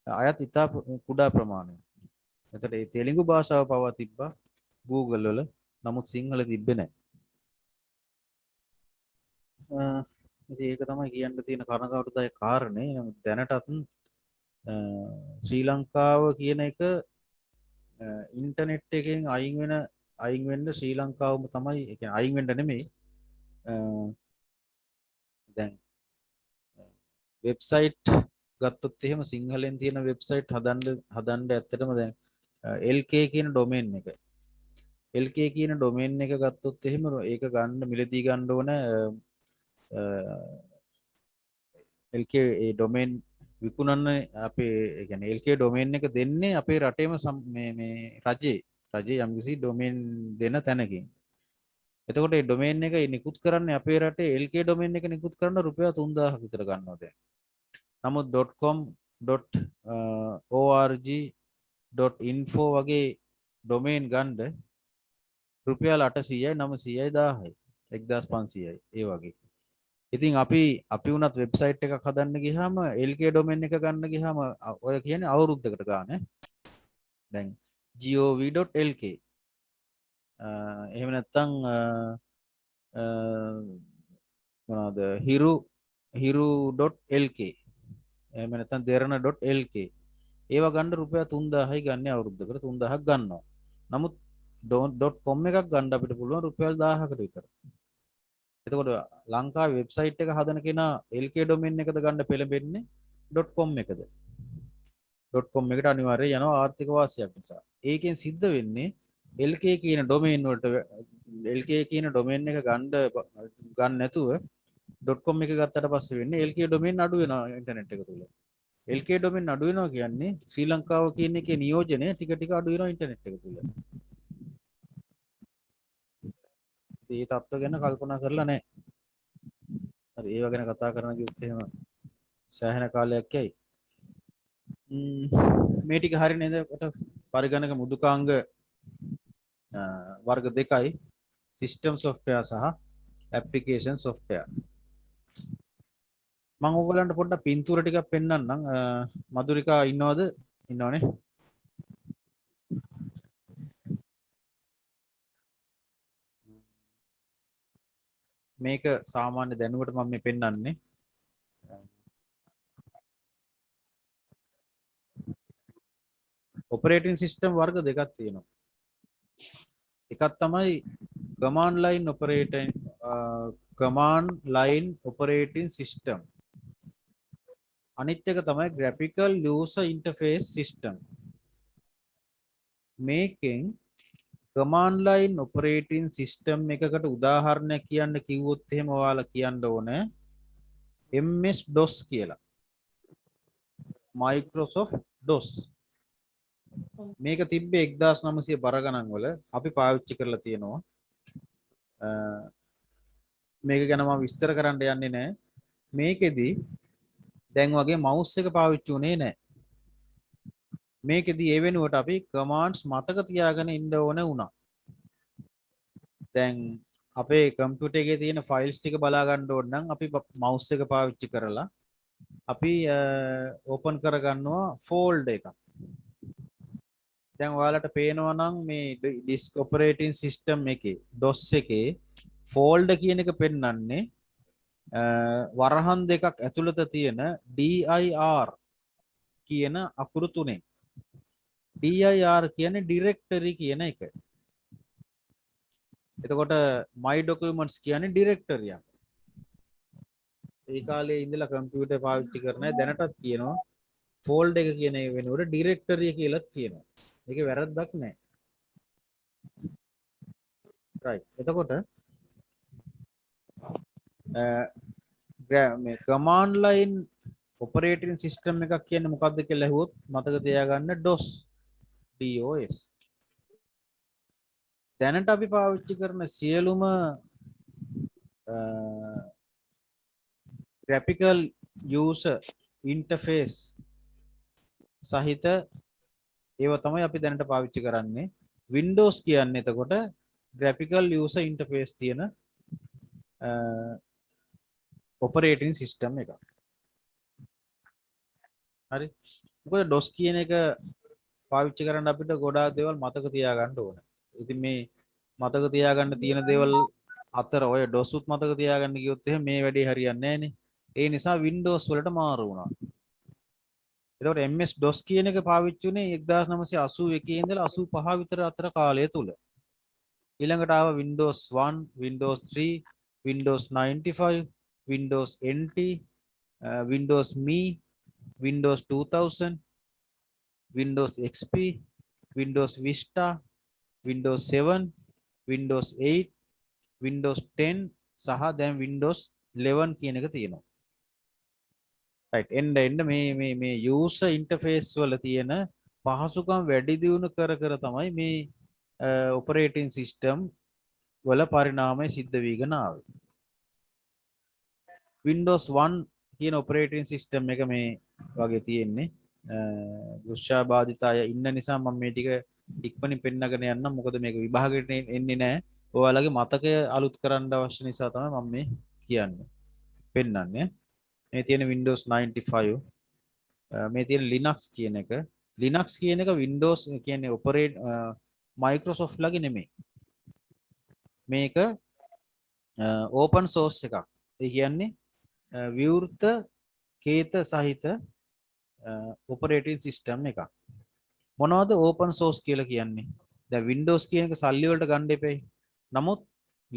අයත් ඉතා කුඩා ප්‍රමාණයක්. එතකොට මේ තෙලිඟු භාෂාව පවා තිබ්බා Google වල. නමුත් සිංහල තිබ්බේ නැහැ. ඉතින් ඒක තමයි කියන්න තියෙන කනගාටුදායක කාරණේ. නමුත් දැනටත් ශ්‍රී ලංකාව කියන එක ඉන්ටර්නෙට් එකෙන් අයින් වෙන්න ශ්‍රී ලංකාවම තමයි ඒ කියන්නේ අයින් වෙන්න නෙමෙයි දැන් වෙබ්සයිට් ගත්තොත් එහෙම සිංහලෙන් තියෙන වෙබ්සයිට් හදන්න ඇත්තටම දැන් LK කියන ඩොමේන් එක LK කියන ඩොමේන් එක ගත්තොත් එහෙම ඒක ගන්න මිලදී ගන්න ඕන LK ඒ ඩොමේන් විකුණන්නේ අපේ ඒ කියන්නේ LK ඩොමේන් එක දෙන්නේ අපේ රටේම මේ රජයේ යම්කිසි ඩොමේන් දෙන තැනකින්. එතකොට මේ ඩොමේන් එක නිකුත් කරන්නේ අපේ රටේ LK ඩොමේන් එක නිකුත් කරන රුපියල් 3000ක් විතර ගන්නවා දැන්. නමුත් .com .org .info වගේ ඩොමේන් ගන්න රුපියල් 800යි 900යි 1000යි 1500යි ඒ වගේ. ඉතින් අපි වුණත් වෙබ්සයිට් එකක් හදන්න ගියාම LK ඩොමේන් එක ගන්න ගියාම ඔය කියන්නේ අවුරුද්දකට ගානේ. දැන් gov.lk එහෙම නැත්නම් මොනවාද hiru.lk එහෙම නැත්නම් derana.lk ඒවා ගන්න රුපියල් 3000යි ගන්න අවුරුද්දකට 3000ක් ගන්නවා. නමුත් .com එකක් ගන්න අපිට පුළුවන් රුපියල් 1000කට විතර. එතකොට ලංකාවේ වෙබ්සයිට් එක හදන කෙනා LK ඩොමේන් එකද ගන්න පෙළඹෙන්නේ .com එකද? .com එකට අනිවාර්යයෙන් යනවා ආර්ථික වාසියක් නිසා. ඒකෙන් සිද්ධ වෙන්නේ LK කියන ඩොමේන් වලට LK කියන ඩොමේන් එක ගන්න නැතුව .com එක ගත්තට පස්සේ වෙන්නේ LK ඩොමේන් අඩු වෙනවා ඉන්ටර්නෙට් එක තුල. LK ඩොමේන් අඩු වෙනවා කියන්නේ ශ්‍රී ලංකාව කියන එකේ නියෝජනය ටික ටික අඩු වෙනවා ඉන්ටර්නෙට් එක තුල. මේ තත්ත්ව ගැන කල්පනා කරලා නැහැ. හරි ඒව ගැන කතා කරන්න කිව්වොත් එහෙම සෑහෙන කාලයක් යයි. මේ ටික හරිය නේද? පරිගණක මෘදුකාංග වර්ග දෙකයි සිස්ටම් සොෆ්ට්වෙයාර් සහ ඇප්ලිකේෂන් සොෆ්ට්වෙයාර්. මම ඔයගලන්ට පොඩ්ඩක් පින්තූර ටිකක් පෙන්නන්නම්. මధుරිකා ඉන්නවද? ඉන්නවනේ. මේක සාමාන්‍ය දැනුමට මම මේ පෙන්නන්නේ. ඔපරේටින් සිස්ටම් වර්ග දෙකක් තියෙනවා. එකක් තමයි command line operating system. අනිත් එක තමයි graphical user interface system. මේකෙන් command line operating system එකකට උදාහරණයක් කියන්න කිව්වොත් එහෙම ඔයාලා කියන්න ඕනේ MS DOS කියලා. Microsoft DOS. මේක තිබ්බේ 1900 බර ගණන් වල අපි පාවිච්චි කරලා තියෙනවා. මේක ගැන මම විස්තර කරන්න යන්නේ නැහැ. මේකෙදි දැන් වගේ mouse එක පාවිච්චි උනේ නැහැ. මේකෙදි ඒ වෙනුවට අපි commands මතක තියාගෙන ඉන්න ඕන වුණා. දැන් අපේ කම්පියුටර් එකේ තියෙන ෆයිල්ස් ටික බලා ගන්න ඕන නම් අපි mouse එක පාවිච්චි කරලා අපි ඕපන් කරගන්නවා ෆෝල්ඩර් එකක්. දැන් ඔයාලට පේනවා නම් මේ disk operating system එකේ DOS එකේ ෆෝල්ඩර් කියන එක පෙන්වන්නේ වරහන් දෙකක් ඇතුළත තියෙන dir කියන අකුරු තුනේ. dir කියන්නේ directory කියන එක. එතකොට my documents කියන්නේ directory එක. ඒ කාලේ ඉඳලා කම්පියුටර් පාවිච්චි කරන දැනටත් කියනවා ෆෝල්ඩර් එක කියන එක වෙනුවට directory කියලාත් කියනවා. ඒකේ වැරද්දක් නැහැ. right. එතකොට මේ command line operating system එකක් කියන්නේ මොකක්ද කියලා අහුවොත් මතක තියාගන්න DOS. දැනට අපි පාවිච්චි කරන සියලුම graphical user interface සහිත ඒව තමයි අපි දැනට පාවිච්චි කරන්නේ. Windows කියන්නේ එතකොට graphical user interface තියෙන operating system එකක්. හරි. මොකද DOS කියන එක පාවිච්චි කරන්න අපිට ගොඩාක් දේවල් මතක තියාගන්න ඕන. ඉතින් මේ මතක තියාගන්න තියෙන දේවල් අතර ඔය DOS උත් මතක තියාගන්න ගියොත් එහෙනම් මේ වැඩේ හරියන්නේ නැහැ නේ. ඒ නිසා Windows වලට මාරු වුණා. එතකොට MS DOS කියන එක පාවිච්චි වුණේ 1981 ඉඳලා 85 විතර අතර කාලය තුල. ඊළඟට ආව Windows 1, Windows 3, Windows 95, Windows NT, Windows Me, Windows 2000, Windows XP, Windows Vista, Windows 7, Windows 8, Windows 10 සහ දැන් Windows 11 කියන එක තියෙනවා. right එන්න මේ user interface වල තියෙන පහසුකම් වැඩි දියුණු කර තමයි මේ operating system වල පරිණාමය සිද්ධ වීගෙන ආවේ. Windows 1 කියන operating system එක මේ වගේ තියෙන්නේ. දුෂ්ටාබාධිත අය ඉන්න නිසා මම මේ ටික ඉක්මනින් පෙන්නගෙන යන්නම්. මොකද මේක විභාගයට එන්නේ නැහැ. ඔයාලගේ මතකය අලුත් කරන්න අවශ්‍ය නිසා තමයි මම මේ කියන්නේ. පෙන්නන්නේ. මේ තියෙන Windows 95 මේ තියෙන Linux කියන එක. Linux කියන එක Windows කියන්නේ operate Microsoft ලගේ නෙමෙයි. මේක open source එකක්. ඒ කියන්නේ විවෘත කේත සහිත operating system එකක්. මොනවද open source කියලා කියන්නේ? දැන් Windows කියන එක සල්ලි වලට ගන්න එපේ. නමුත්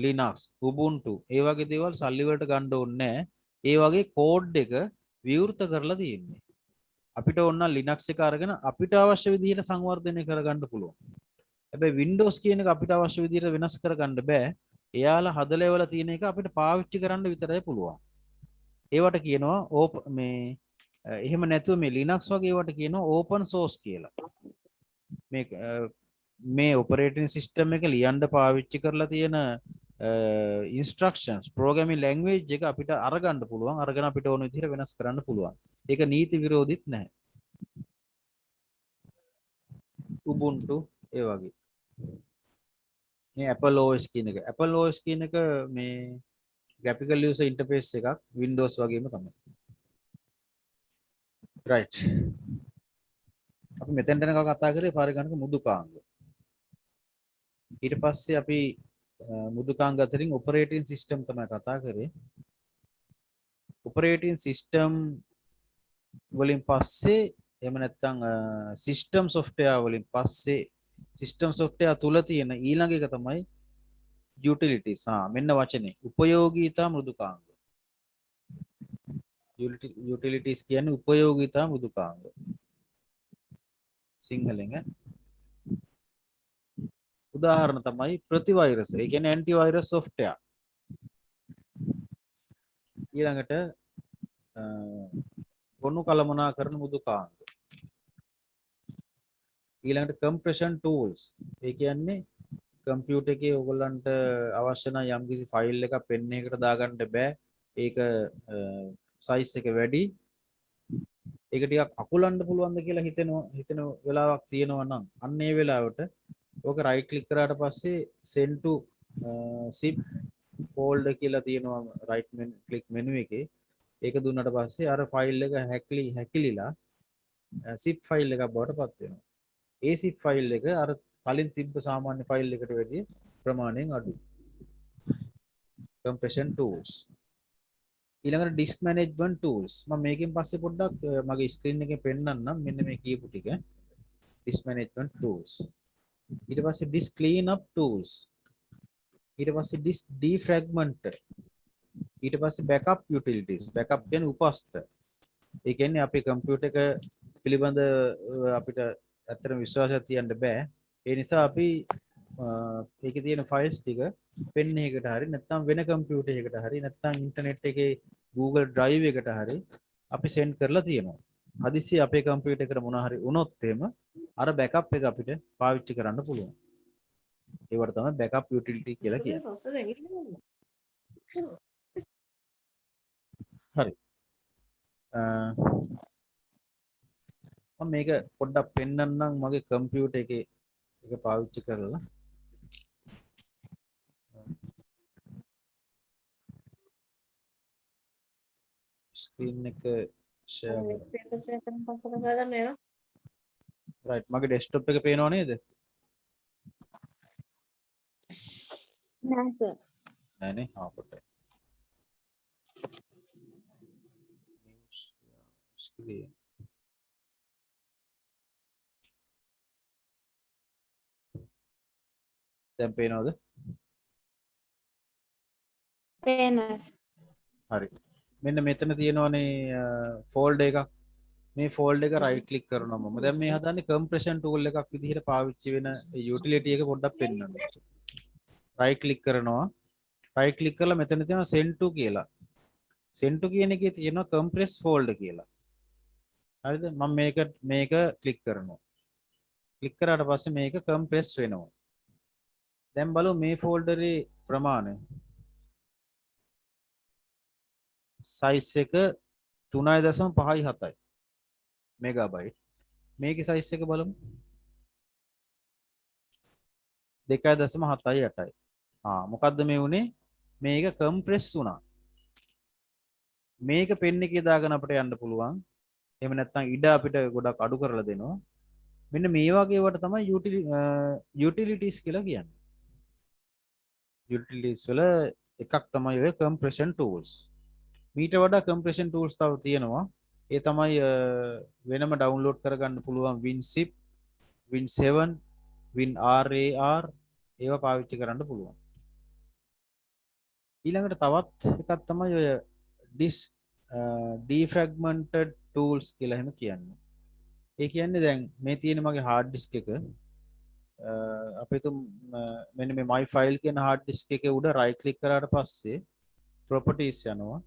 Linux, Ubuntu ඒ වගේ දේවල් සල්ලි වලට ගන්න ඕනේ නැහැ. ඒ වගේ කෝඩ් එක විවෘත කරලා තියෙන්නේ. අපිට ඕන Linux එක අරගෙන අපිට අවශ්‍ය විදිහට සංවර්ධනය කරගන්න පුළුවන්. හැබැයි Windows කියන එක අපිට අවශ්‍ය විදිහට වෙනස් කරගන්න බෑ. එයාලා හදලා ඒවල තියෙන එක අපිට පාවිච්චි කරන්න විතරයි පුළුවන්. ඒවට කියනවා මේ එහෙම නැතුව මේ Linux වගේ ඒවට කියනවා open source කියලා. මේ operating system එක ලියන්න පාවිච්චි කරලා තියෙන instructions programming language එක අපිට අරගන්න පුළුවන්. අරගෙන අපිට ඕන විදිහට වෙනස් කරන්න පුළුවන්. ඒක නීති විරෝධිත් නැහැ. Ubuntu ඒ වගේ. මේ Apple OS කියන එක. Apple OS කියන එක මේ graphical user interface එකක් Windows වගේම තමයි. right. අපි මෙතෙන්ට යනකම් කතා කරේ පරිගණක මෘදුකාංග. ඊට පස්සේ අපි මෘදුකාංග අතරින් operating system තමයි කතා කරේ. operating system වලින් පස්සේ එහෙම නැත්නම් system software වලින් පස්සේ system software තුල තියෙන ඊළඟ එක තමයි utilities. මෙන්න වචනේ උපයෝගීතා මෘදුකාංග. utilities කියන්නේ උපයෝගීතා මෘදුකාංග. සිංහලෙන් උදාහරණ තමයි ප්‍රතිවෛරස. ඒ කියන්නේ antivirus software. ඊළඟට ගොනු කළමනාකරන මෘදුකාංග. ඊළඟට compression tools. ඒ කියන්නේ කම්පියුටර් එකේ ඔයගොල්ලන්ට අවශ්‍ය නම් යම්කිසි ෆයිල් එකක් පෙන් එකකට දාගන්න බෑ. ඒක සයිස් එක වැඩි. ඒක ටිකක් අකුලන්න පුළුවන්ද කියලා හිතෙන වෙලාවක් තියෙනවා නම් අන්න ඒ වෙලාවට ඕක රයිට් ක්ලික් කරාට පස්සේ send to zip folder කියලා තියෙනවා රයිට් ක්ලික් මෙනු එකේ. ඒක දුන්නාට පස්සේ අර ෆයිල් එක හැකිලිලා zip ෆයිල් එකක් බවට පත් වෙනවා. ඒ zip ෆයිල් එක අර කලින් තිබ්බ සාමාන්‍ය ෆයිල් එකට වැඩිය ප්‍රමාණයෙන් අඩුයි. compression tools. ඊළඟට disk management tools. මම මේකෙන් පස්සේ පොඩ්ඩක් මගේ ස්ක්‍රීන් එකේ පෙන්නන්නම් මෙන්න මේ කියපු ටික. disk management tools. ඊට පස්සේ disk cleanup tools. ඊට පස්සේ disk defragmenter. ඊට පස්සේ backup utilities. backup කියන්නේ උපස්ථ. ඒ කියන්නේ අපේ කම්පියුටර් එක පිළිබඳ අපිට ඇත්තටම විශ්වාසයක් තියන්න බෑ. ඒ නිසා අපි ඒකේ තියෙන ෆයිල්ස් ටික පෙන් එකකට හරි නැත්නම් වෙන කම්පියුටර් එකකට හරි නැත්නම් ඉන්ටර්නෙට් එකේ Google Drive එකට හරි අපි send කරලා තියෙනවා. හදිස්සියේ අපේ කම්පියුටර් එකට මොනවා හරි වුණොත් එහෙම අර backup එක අපිට පාවිච්චි කරන්න පුළුවන්. ඒවට තමයි backup utility කියලා කියන්නේ. හරි. මම මේක පොඩ්ඩක් පෙන්නන්නම් මගේ කම්පියුටර් එකේ එක පාවිච්චි කරලා. ස්ක්‍රීන් එක ෂෙයා කරලා. රයිට් මගේ ඩෙස්ක්ටොප් එක පේනව නේද? නෑ සර්. නෑනේ. පොඩ්ඩක්. ස්ක්‍රීන් දැන් පේනවද? පේනවා. හරි. මෙන්න මෙතන තියෙනවනේ ෆෝල්ඩර් එකක්. මේ ෆෝල්ඩර් එක රයිට් ක්ලික් කරනවා මම. දැන් මේ හදන්නේ කම්ප්‍රෙෂන් ටූල් එකක් විදිහට පාවිච්චි වෙන යුටිලිටි එක පොඩ්ඩක් පෙන්නන්න. රයිට් ක්ලික් කරනවා. රයිට් ක්ලික් කරලා මෙතන තියෙනවා send to කියලා. send to කියන එකේ තියෙනවා compress folder කියලා. හරිද? මම මේක ක්ලික් කරනවා. ක්ලික් කරාට පස්සේ මේක compress වෙනවා. දැන් බලමු මේ ෆෝල්ඩරේ ප්‍රමාණය. size එක 3.57 මෙගාබයිට්. මේකේ size එක බලමු 2.78යි. මොකද්ද මේ උනේ? මේක compress වුණා. මේක පෙන් එකේ දාගෙන අපිට යන්න පුළුවන්. එහෙම නැත්නම් ඉඩ අපිට ගොඩක් අඩු කරලා දෙනවා. මෙන්න මේ වගේ වට තමයි utilities කියලා කියන්නේ. utilities වල එකක් තමයි ඔය compression tools. මීට වඩා compression tools තව තියෙනවා. ඒ තමයි වෙනම download කරගන්න පුළුවන් WinZip, Win7, WinRAR ඒවා පාවිච්චි කරන්න පුළුවන්. ඊළඟට තවත් එකක් තමයි ඔය defragmented tools කියලා එහෙම කියන්නේ. ඒ කියන්නේ දැන් මේ තියෙන මගේ hard disk එක අපි තුම් මෙන්න මේ my file කියන hard disk එකේ උඩ right click කරාට පස්සේ properties යනවා.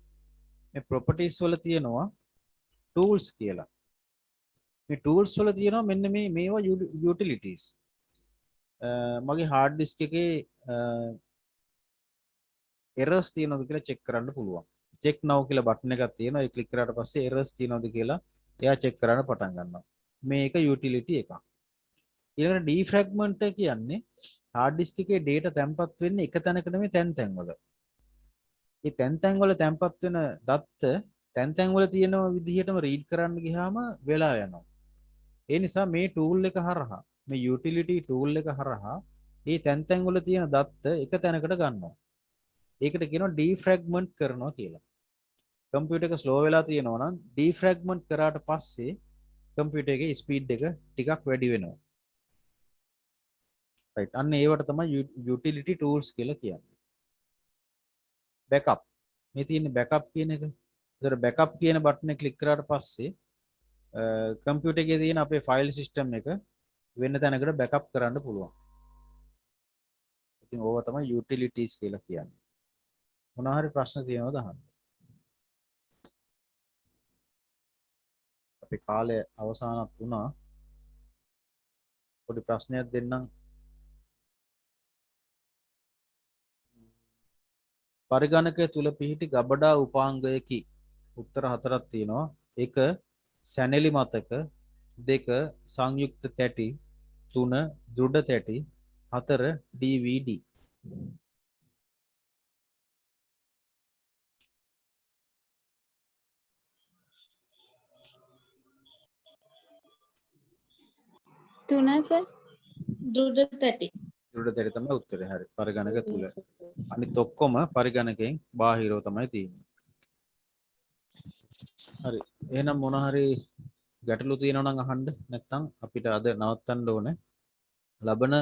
මේ properties වල තියෙනවා tools කියලා. මේ tools වල තියෙනවා මෙන්න මේවා utilities. මගේ hard disk එකේ errors තියෙනවද කියලා check කරන්න පුළුවන්. check now කියලා button එකක් තියෙනවා. ඒ click කරාට පස්සේ errors තියෙනවද කියලා එයා check කරන්න පටන් ගන්නවා. මේක utility එකක්. ඊළඟට defragment කියන්නේ hard disk එකේ data තැන්පත් වෙන්නේ එක තැනක නෙමෙයි තැන් වල. මේ තැන් වල තැන්පත් වෙන දත්ත තැන් වල තියෙන විදිහටම read කරන්න ගියාම වෙලා යනවා. ඒ නිසා මේ tool එක හරහා මේ utility tool එක හරහා මේ තැන් වල තියෙන දත්ත එක තැනකට ගන්නවා. ඒකට කියනවා defragment කරනවා කියලා. කම්පියුටර් එක slow වෙලා තියෙනවා නම් defragment කරාට පස්සේ කම්පියුටර් එකේ ස්පීඩ් එක ටිකක් වැඩි වෙනවා. right අන්න ඒවට තමයි utility tools කියලා කියන්නේ. backup මේ තියෙන්නේ backup කියන එක. ඒතර backup කියන බටන් එක ක්ලික් කරාට පස්සේ කම්පියුටර් එකේ තියෙන අපේ ෆයිල් සිස්ටම් එක වෙන තැනකට backup කරන්න පුළුවන්. ඉතින් ඕවා තමයි utilities කියලා කියන්නේ. මොනවා හරි ප්‍රශ්න තියෙනවද අහන්න? අපේ කාලය අවසానත් වුණා. පොඩි ප්‍රශ්නයක් දෙන්නම්. පරිගණකය තුල පිහිටි ගබඩා උපාංගයකි. උත්තර හතරක් තියෙනවා. 1 සැනෙලි මතක, 2 සංයුක්ත තැටි, 3 දෘඩ තැටි, 4 DVD. තුනස දෘඩ තැටි. දෘඩ තැටි තමයි උත්තරේ. හරි. පරිගණක තුල. අනිත් ඔක්කොම පරිගණකයෙන් බාහිරව තමයි තියෙන්නේ. හරි. එහෙනම් මොන හරි ගැටලු තියෙනවා නම් අහන්න. නැත්නම් අපිට අද නවත්තන්න ඕනේ. ලබන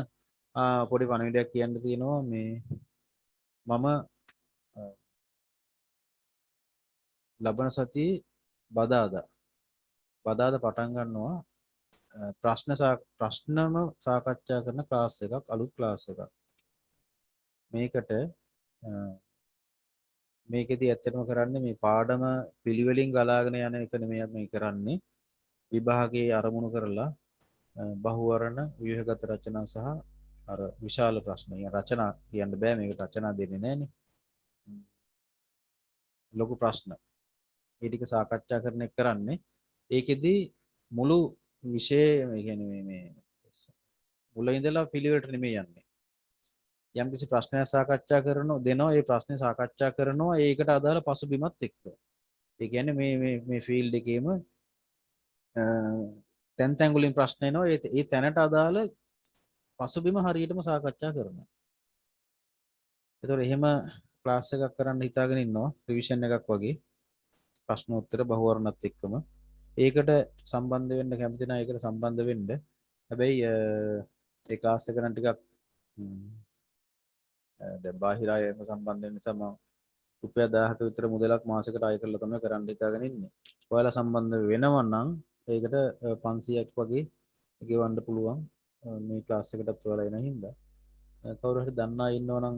පොඩි පණිවිඩයක් කියන්න තියෙනවා. මේ මම ලබන සතියේ බදාදා පටන් ගන්නවා ප්‍රශ්නම සාකච්ඡා කරන ක්ලාස් එකක්, අලුත් ක්ලාස් එකක්. මේකට මේකෙදි ඇත්තටම කරන්නේ මේ පාඩම පිළිවෙලින් ගලාගෙන යන එක නෙමෙයි මේ කරන්නේ. විභාගයේ අරමුණු කරලා බහුවර්ණ ව්‍යුහගත රචනා සහ අර විශාල ප්‍රශ්න. රචනා කියන්න බෑ, මේක රචනා දෙන්නේ නෑනේ. ලොකු ප්‍රශ්න. ඒ ටික සාකච්ඡා කරන එක කරන්නේ. ඒකෙදි මුළු විෂය කියන්නේ මේ මුල ඉඳලා පිළිවෙලට නෙමෙයි යන්නේ. යම් කිසි ප්‍රශ්නයක් සාකච්ඡා කරනවා දෙනවා, ඒ ප්‍රශ්නේ සාකච්ඡා කරනවා ඒකට අදාළ පසුබිමත් එක්ක. ඒ කියන්නේ මේ ෆීල්ඩ් එකේම තැන් වලින් ප්‍රශ්න එනවා, ඒ තැනට අදාළ පසුබිම හරියටම සාකච්ඡා කරනවා. ඒතකොට එහෙම ක්ලාස් එකක් කරන්න හිතාගෙන ඉන්නවා, රිවිෂන් එකක් වගේ. ප්‍රශ්න උත්තර බහුවර්ණත් එක්කම. ඒකට සම්බන්ධ වෙන්න කැමති නම් ඒකට සම්බන්ධ වෙන්න. හැබැයි ඒ ක්ලාස් එක නම් ටිකක් දැන් බාහිර අය සම්බන්ධ වෙන නිසා මම රුපියල් 1000ක විතර මුදලක් මාසෙකට අය කරලා තමයි කරන්න හිතාගෙන ඉන්නේ. ඔයාලා සම්බන්ධ වෙනවා නම් ඒකට 500ක් වගේ ගෙවන්න පුළුවන්. මේ ක්ලාස් එකටත් ඔයාලා එන හින්දා. කවුරු හරි දන්නා ඉන්නවා නම්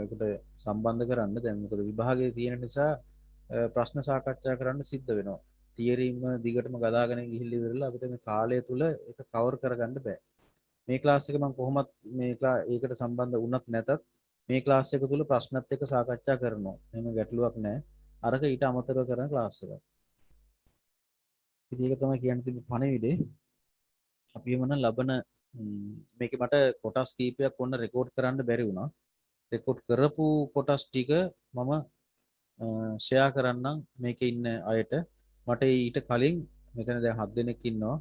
ඒකට සම්බන්ධ කරන්න. දැන් මොකද විභාගයේ තියෙන නිසා ප්‍රශ්න සාකච්ඡා කරන්න සිද්ධ වෙනවා. තියරිම දිගටම ගදාගෙන ගිහිල්ලා ඉවරලා අපිට මේ කාලය තුල ඒක කවර් කරගන්න බෑ. මේ ක්ලාස් එක මම කොහොමත් ඒකට සම්බන්ධ වුණත් නැතත් මේ ක්ලාස් එක තුල ප්‍රශ්නත් එක්ක සාකච්ඡා කරනවා. එහෙම ගැටලුවක් නැහැ. අරක ඊට අමතරව කරන ක්ලාස් එකක්. ඉතින් ඒක තමයි කියන්න තිබුණු පණිවිඩේ. අපි එමනම් ලබන මේකේ මට කොටස් කීපයක් ඔන්න රෙකෝඩ් කරන්න බැරි වුණා. රෙකෝඩ් කරපු කොටස් ටික මම ෂෙයා කරන්නම් මේකේ ඉන්න අයට. මට ඊට කලින් මෙතන දැන් 7 දෙනෙක් ඉන්නවා.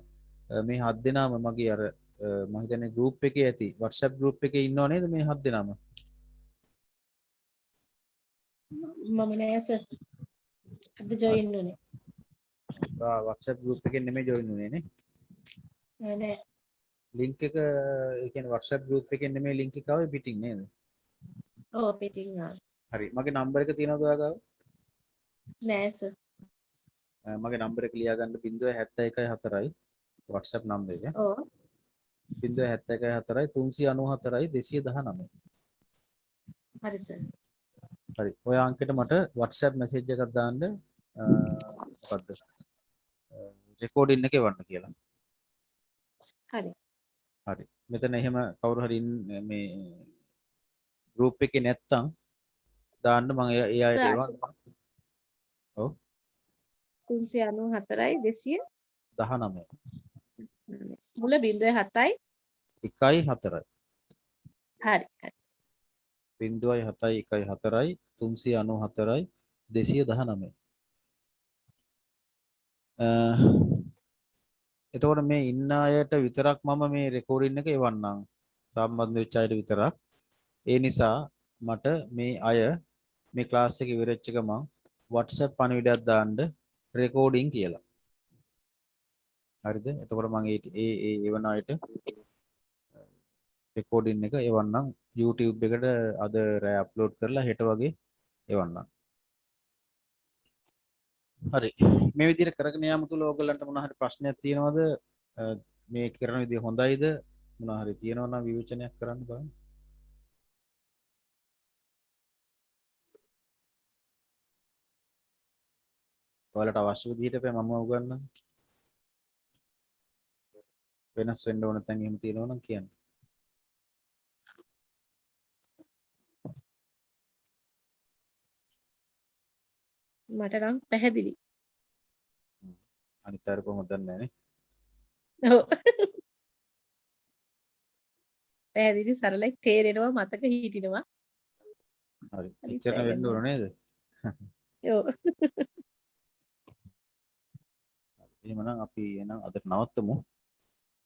මේ 7 දෙනාම මගේ අර මම හිතන්නේ group එකේ ඇති WhatsApp group එකේ ඉන්නව නේද මේ 7 දෙනාම? මම නෑ සර්. අද ජොයින් වුණේ. WhatsApp group එකේ නෙමෙයි join වුනේ නේ. නෑ. link එක ඒ කියන්නේ WhatsApp group එකේ නෙමෙයි link එක ආවේ පිටින් නේද? ඔව් පිටින් ආවා. හරි. මගේ නම්බර් එක තියෙනවද ඔයා ගාව? නෑ සර්. මගේ නම්බර එක ලියා ගන්න 071 WhatsApp නම්බර එක. ඔව්. 071 394 219. හරි සර්. හරි. ඔය අංකෙට මට WhatsApp message එකක් දාන්න මොකද්ද? රෙකෝඩින් එක එවන්න කියලා. හරි. හරි. මෙතන එහෙම කවුරු හරි මේ group එකේ නැත්තම් දාන්න මම ඒ අයට එවන්න. ඔව්. 394යි 19. මුල 07යි 1 4. හරි. 0.7 1 4යි 394යි 219. එතකොට මේ ඉන්න අයට විතරක් මම මේ රෙකෝඩින් එක එවන්නම්. සම්බන්ධ වෙච්ච අයට විතරක්. ඒ නිසා මට මේ අය මේ ක්ලාස් එක ඉවරෙච්ච ගමන් WhatsApp පණිවිඩයක් දාන්න රෙකෝඩින් කියලා. හරිද? එතකොට මම ඒ එවන අයට රෙකෝඩින් එක එවන්නම් YouTube එකට අද රෑ අප්ලෝඩ් කරලා හෙට වගේ එවන්නම්. හරි. මේ විදිහට කරගෙන යාම තුල ඕගොල්ලන්ට මොනවා හරි ප්‍රශ්නයක් තියෙනවද? මේ කරන විදිහ හොඳයිද? මොනවා හරි තියෙනවා නම් විවේචනයක් කරන්න බලන්න. ඔයාලට අවශ්‍ය විදිහට මම උගන්වන්නම්. වෙනස් වෙන්න ඕන තැන් එහෙම තියෙනවා නම් කියන්න. මට නම් පැහැදිලි. අනිත් අය කොහොමද දන්නේ නැහැ ඔව්. පැහැදිලි සරලයි තේරෙනවා මතක හිටිනවා. නේ. හරි. එච්චර වෙන්න ඕන නේද? ඔව්. එහෙමනම් අපි එහෙනම් අද නවත්තමු.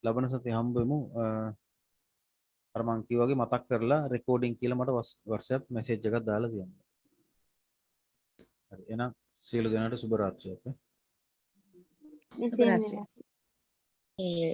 ලබන සතිය හම්බ වෙමු. අර මං කිව්වා වගේ මතක් කරලා රෙකෝඩින් කියලා මට WhatsApp message එකක් දාලා තියන්න. හරි. එහෙනම් සියලු දෙනාට සුබ රාත්‍රියක්. එසේම වෙනස්. ඒ